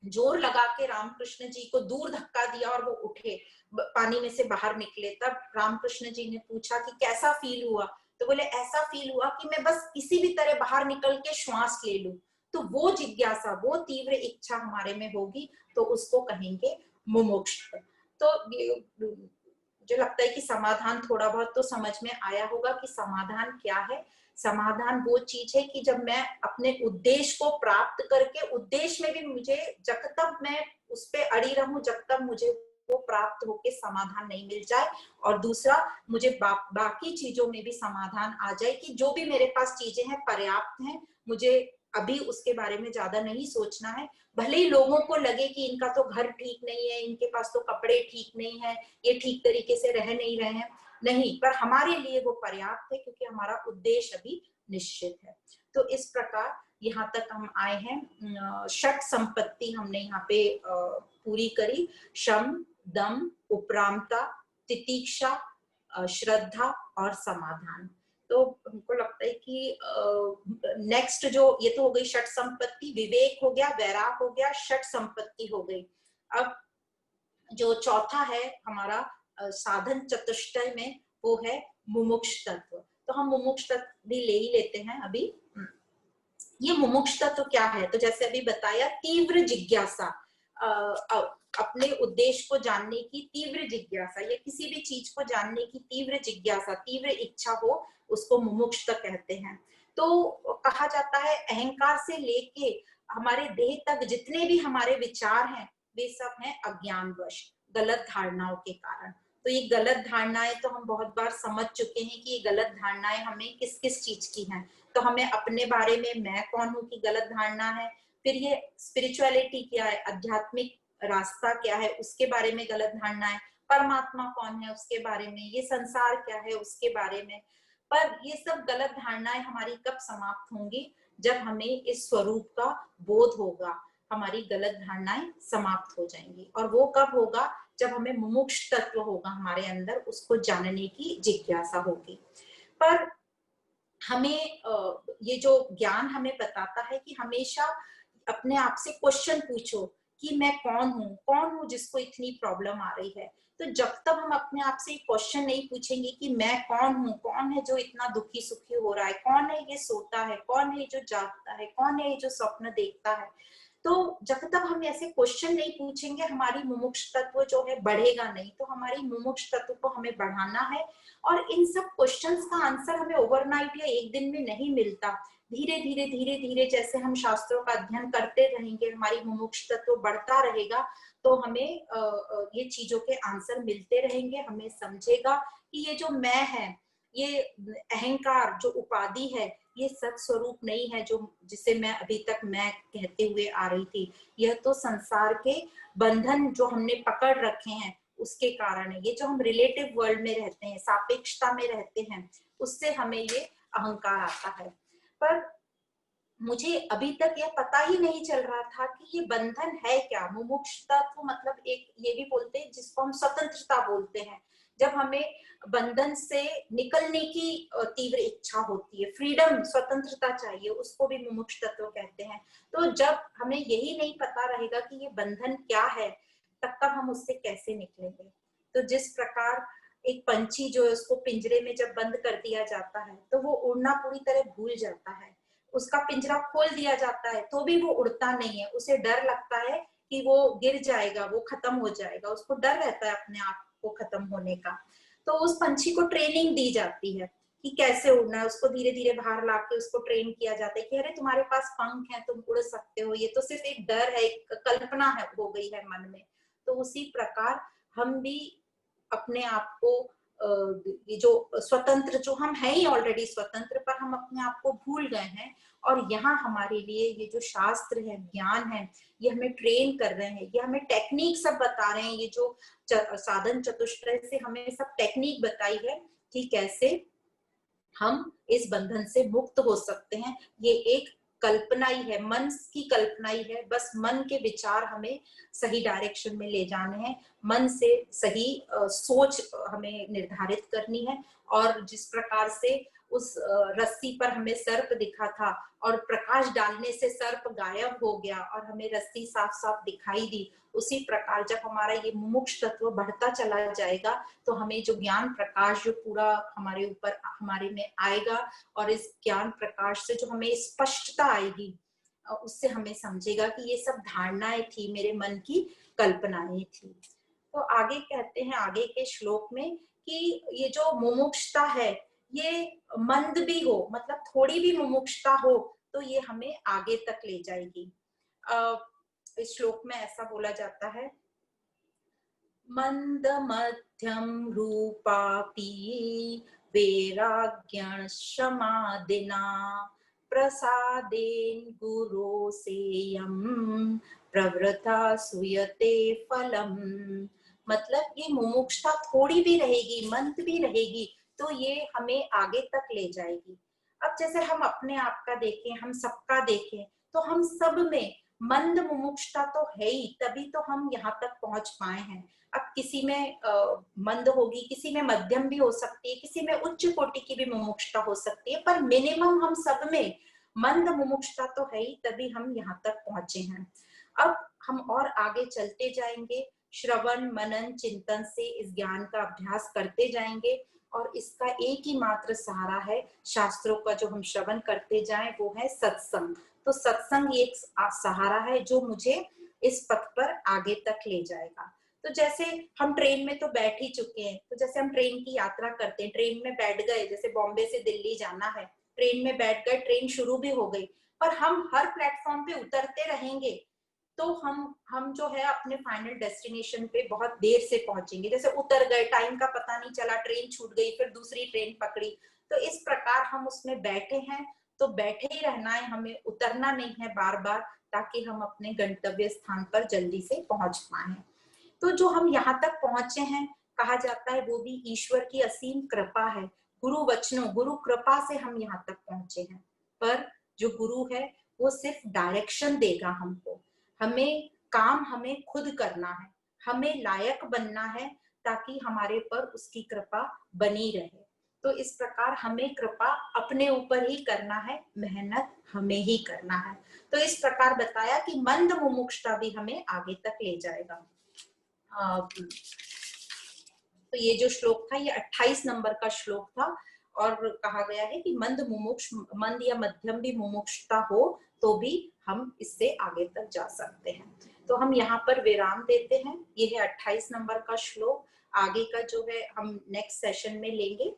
जोर लगा के रामकृष्ण जी को दूर धक्का दिया और वो उठे, पानी में से बाहर निकले। तब रामकृष्ण जी ने पूछा कि कैसा फील हुआ, तो बोले ऐसा फील हुआ कि मैं बस किसी भी तरह बाहर निकल के श्वास ले लूं। तो वो जिज्ञासा, वो तीव्र इच्छा हमारे में होगी, तो उसको कहेंगे मुमुक्ष। तो मुझे लगता है कि समाधान थोड़ा बहुत तो समझ में आया होगा कि समाधान क्या है। समाधान वो चीज है कि जब मैं अपने उद्देश्य को प्राप्त करके, उद्देश्य में भी मुझे जब तक मैं उस पे अड़ी रहूं, जब तक मुझे वो प्राप्त होके समाधान नहीं मिल जाए, और दूसरा मुझे बाकी चीजों में भी समाधान आ जाए कि जो भी मेरे पास चीजें हैं पर्याप्त हैं, मुझे अभी उसके बारे में ज्यादा नहीं सोचना है। भले ही लोगों को लगे कि इनका तो घर ठीक नहीं है, इनके पास तो कपड़े ठीक नहीं है, ये ठीक तरीके से रह नहीं रहे हैं, नहीं, पर हमारे लिए वो पर्याप्त है क्योंकि हमारा उद्देश्य अभी निश्चित है। तो इस प्रकार यहाँ तक हम आए हैं, षट संपत्ति हमने यहाँ पे पूरी करी, शम, दम, उपरामता, तितीक्षा, श्रद्धा और समाधान। तो हमको लगता है कि नेक्स्ट जो, ये तो हो गई षट संपत्ति, विवेक हो गया, वैराग हो गया, षट संपत्ति हो गई। अब जो चौथा है हमारा साधन चतुष्टय में, वो है मुमुक्ष तत्व। तो हम मुमुक्ष तत्व भी ले ही लेते हैं अभी। ये मुमुक्ष तत्व क्या है, तो जैसे अभी बताया, तीव्र जिज्ञासा, अपने उद्देश्य को जानने की तीव्र जिज्ञासा, या किसी भी चीज को जानने की तीव्र जिज्ञासा, तीव्र इच्छा हो, उसको मुमुक्षुता कहते हैं। तो कहा जाता है अहंकार से लेके हमारे देह तक जितने भी हमारे विचार हैं, वे सब हैं अज्ञानवश, गलत धारणाओं के कारण। तो ये गलत धारणाएं तो हम बहुत बार समझ चुके हैं कि ये गलत धारणाएं हमें किस किस चीज की हैं। तो हमें अपने बारे में मैं कौन हूँ की गलत धारणा है, फिर ये स्पिरिचुअलिटी क्या है, आध्यात्मिक रास्ता क्या है, उसके बारे में गलत धारणा है, परमात्मा कौन है उसके बारे में, ये संसार क्या है उसके बारे में। पर ये सब गलत धारणाएं हमारी कब समाप्त होंगी, जब हमें इस स्वरूप का बोध होगा, हमारी गलत धारणाएं समाप्त हो जाएंगी। और वो कब होगा, जब हमें मुमुक्ष तत्व होगा हमारे अंदर, उसको जानने की जिज्ञासा होगी। पर हमें ये जो ज्ञान हमें बताता है कि हमेशा अपने आप से क्वेश्चन पूछो कि मैं कौन हूँ जिसको इतनी प्रॉब्लम आ रही है। तो जब तक हम अपने आप से क्वेश्चन नहीं पूछेंगे कि मैं कौन हूँ, कौन है जो इतना दुखी सुखी हो रहा है, कौन है ये सोता है, कौन है जो जागता है, कौन है ये जो स्वप्न देखता है, तो जब तक हम ऐसे क्वेश्चन नहीं पूछेंगे, हमारी मुमुक्ष तत्व जो है बढ़ेगा नहीं। तो हमारी मुमुक्ष तत्व को हमें बढ़ाना है, और इन सब क्वेश्चंस का आंसर हमें ओवरनाइट या एक दिन में नहीं मिलता। धीरे धीरे धीरे धीरे जैसे हम शास्त्रों का अध्ययन करते रहेंगे, हमारी मुमुक्ष तत्व बढ़ता रहेगा, तो हमें ये चीजों के आंसर मिलते रहेंगे। हमें समझेगा कि ये जो मैं है, ये अहंकार जो उपाधि है, ये सत स्वरूप नहीं है, जो जिसे मैं अभी तक मैं कहते हुए आ रही थी। यह तो संसार के बंधन जो हमने पकड़ रखे हैं उसके कारण है। ये जो हम रिलेटिव वर्ल्ड में रहते हैं, सापेक्षता में रहते हैं, उससे हमें ये अहंकार आता है। पर मुझे अभी तक यह पता ही नहीं चल रहा था कि ये बंधन है क्या। मुमुक्षुता तो मतलब एक ये भी बोलते हैं जिसको हम स्वतंत्रता बोलते हैं, जब हमें बंधन से निकलने की तीव्र इच्छा होती है, फ्रीडम, स्वतंत्रता चाहिए, उसको भी मुमुक्ष तत्व कहते हैं। तो जब हमें यही नहीं पता रहेगा कि ये बंधन क्या है, तब तक हम उससे कैसे निकलेंगे। तो जिस प्रकार एक पंछी जो है उसको पिंजरे में जब बंद कर दिया जाता है तो वो उड़ना पूरी तरह भूल जाता है, उसका पिंजरा खोल दिया जाता है तो भी वो उड़ता नहीं है, उसे डर लगता है कि वो गिर जाएगा, वो खत्म हो जाएगा, उसको डर रहता है अपने आप को खत्म होने का। तो उस पंछी को ट्रेनिंग दी जाती है कि कैसे उड़ना है, उसको धीरे धीरे बाहर लाके उसको ट्रेन किया जाता है कि अरे तुम्हारे पास पंख है, तुम उड़ सकते हो, ये तो सिर्फ एक डर है, एक कल्पना है, हो गई है मन में। तो उसी प्रकार हम भी अपने आप को ये जो स्वतंत्र, जो हम है ही ऑलरेडी स्वतंत्र, पर हम अपने आप को भूल गए हैं। और यहाँ हमारे लिए ये जो शास्त्र है, ज्ञान है, ये हमें ट्रेन कर रहे हैं, ये हमें टेक्निक सब बता रहे हैं। ये जो साधन चतुष्टय से हमें सब टेक्निक बताई है कि कैसे हम इस बंधन से मुक्त हो सकते हैं। ये एक कल्पना ही है, मन की कल्पना ही है, बस मन के विचार हमें सही डायरेक्शन में ले जाने हैं, मन से सही सोच हमें निर्धारित करनी है। और जिस प्रकार से उस रस्सी पर हमें सर्प दिखा था और प्रकाश डालने से सर्प गायब हो गया और हमें रस्सी साफ साफ दिखाई दी, उसी प्रकार जब हमारा ये मुमुक्ष तत्व बढ़ता चला जाएगा तो हमें जो ज्ञान प्रकाश जो पूरा हमारे ऊपर हमारे में आएगा, और इस ज्ञान प्रकाश से जो हमें स्पष्टता आएगी, उससे हमें समझेगा कि ये सब धारणाएं थी, मेरे मन की कल्पनाएं थी। तो आगे कहते हैं आगे के श्लोक में कि ये जो मुमुक्षता है ये मंद भी हो, मतलब थोड़ी भी मुमुक्षता हो तो ये हमें आगे तक ले जाएगी। इस श्लोक में ऐसा बोला जाता है, मंद मध्यम रूपापि वैराग्यं समाधिना प्रसादेन गुरो सेयम प्रवृत्ता सूयते फलम। मतलब ये मुमुक्षता थोड़ी भी रहेगी, मंद भी रहेगी, तो ये हमें आगे तक ले जाएगी। अब जैसे हम अपने आप का देखें, हम सबका देखें, तो हम सब में मंद मुमुक्षता तो है ही, तभी तो हम यहाँ तक पहुंच पाए हैं। अब किसी में मंद होगी, किसी में मध्यम भी हो सकती है, किसी में उच्च कोटि की भी मुमुक्षता हो सकती है, पर मिनिमम हम सब में मंद मुमुक्षता तो है ही, तभी हम यहाँ तक पहुंचे हैं। अब हम और आगे चलते जाएंगे, श्रवण मनन चिंतन से इस ज्ञान का अभ्यास करते जाएंगे, और इसका एक ही मात्र सहारा है, शास्त्रों का जो हम श्रवण करते जाएं वो है सत्संग। तो सत्संग एक सहारा है जो मुझे इस पथ पर आगे तक ले जाएगा। तो जैसे हम ट्रेन में तो बैठ ही चुके हैं, तो जैसे हम ट्रेन की यात्रा करते हैं, ट्रेन में बैठ गए, जैसे बॉम्बे से दिल्ली जाना है, ट्रेन में बैठ गए, ट्रेन शुरू भी हो गई, पर हम हर प्लेटफॉर्म पे उतरते रहेंगे तो हम जो है अपने फाइनल डेस्टिनेशन पे बहुत देर से पहुंचेंगे। जैसे उतर गए, टाइम का पता नहीं चला, ट्रेन छूट गई, फिर दूसरी ट्रेन पकड़ी। तो इस प्रकार हम उसमें बैठे हैं तो बैठे ही रहना है, हमें उतरना नहीं है बार बार, ताकि हम अपने गंतव्य स्थान पर जल्दी से पहुंच पाए। तो जो हम यहाँ तक पहुंचे हैं, कहा जाता है वो भी ईश्वर की असीम कृपा है, गुरु वचनों, गुरु कृपा से हम यहाँ तक पहुंचे हैं। पर जो गुरु है वो सिर्फ डायरेक्शन देगा हमको, हमें काम हमें खुद करना है, हमें लायक बनना है, ताकि हमारे पर उसकी कृपा बनी रहे। तो इस प्रकार हमें कृपा अपने ऊपर ही करना है, मेहनत हमें ही करना है। तो इस प्रकार बताया कि मंद मुमुक्षता भी हमें आगे तक ले जाएगा। तो ये जो श्लोक था ये 28 नंबर का श्लोक था, और कहा गया है कि मंद या मध्यम भी मुमुक्षता हो तो भी हम इससे आगे तक जा सकते हैं। तो हम यहाँ पर विराम देते हैं। ये है 28 नंबर का श्लोक, आगे का जो है हम नेक्स्ट सेशन में लेंगे।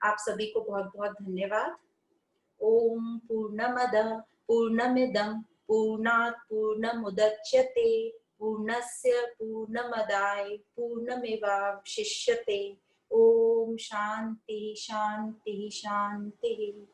आप सभी को बहुत बहुत धन्यवाद। ओम पूर्णमदः पूर्णमिदं पूर्णात् पूर्णमुदच्यते पूर्णस्य पूर्णमदाय पूर्णमेवावशिष्यते। ओम शांति शांति शांति।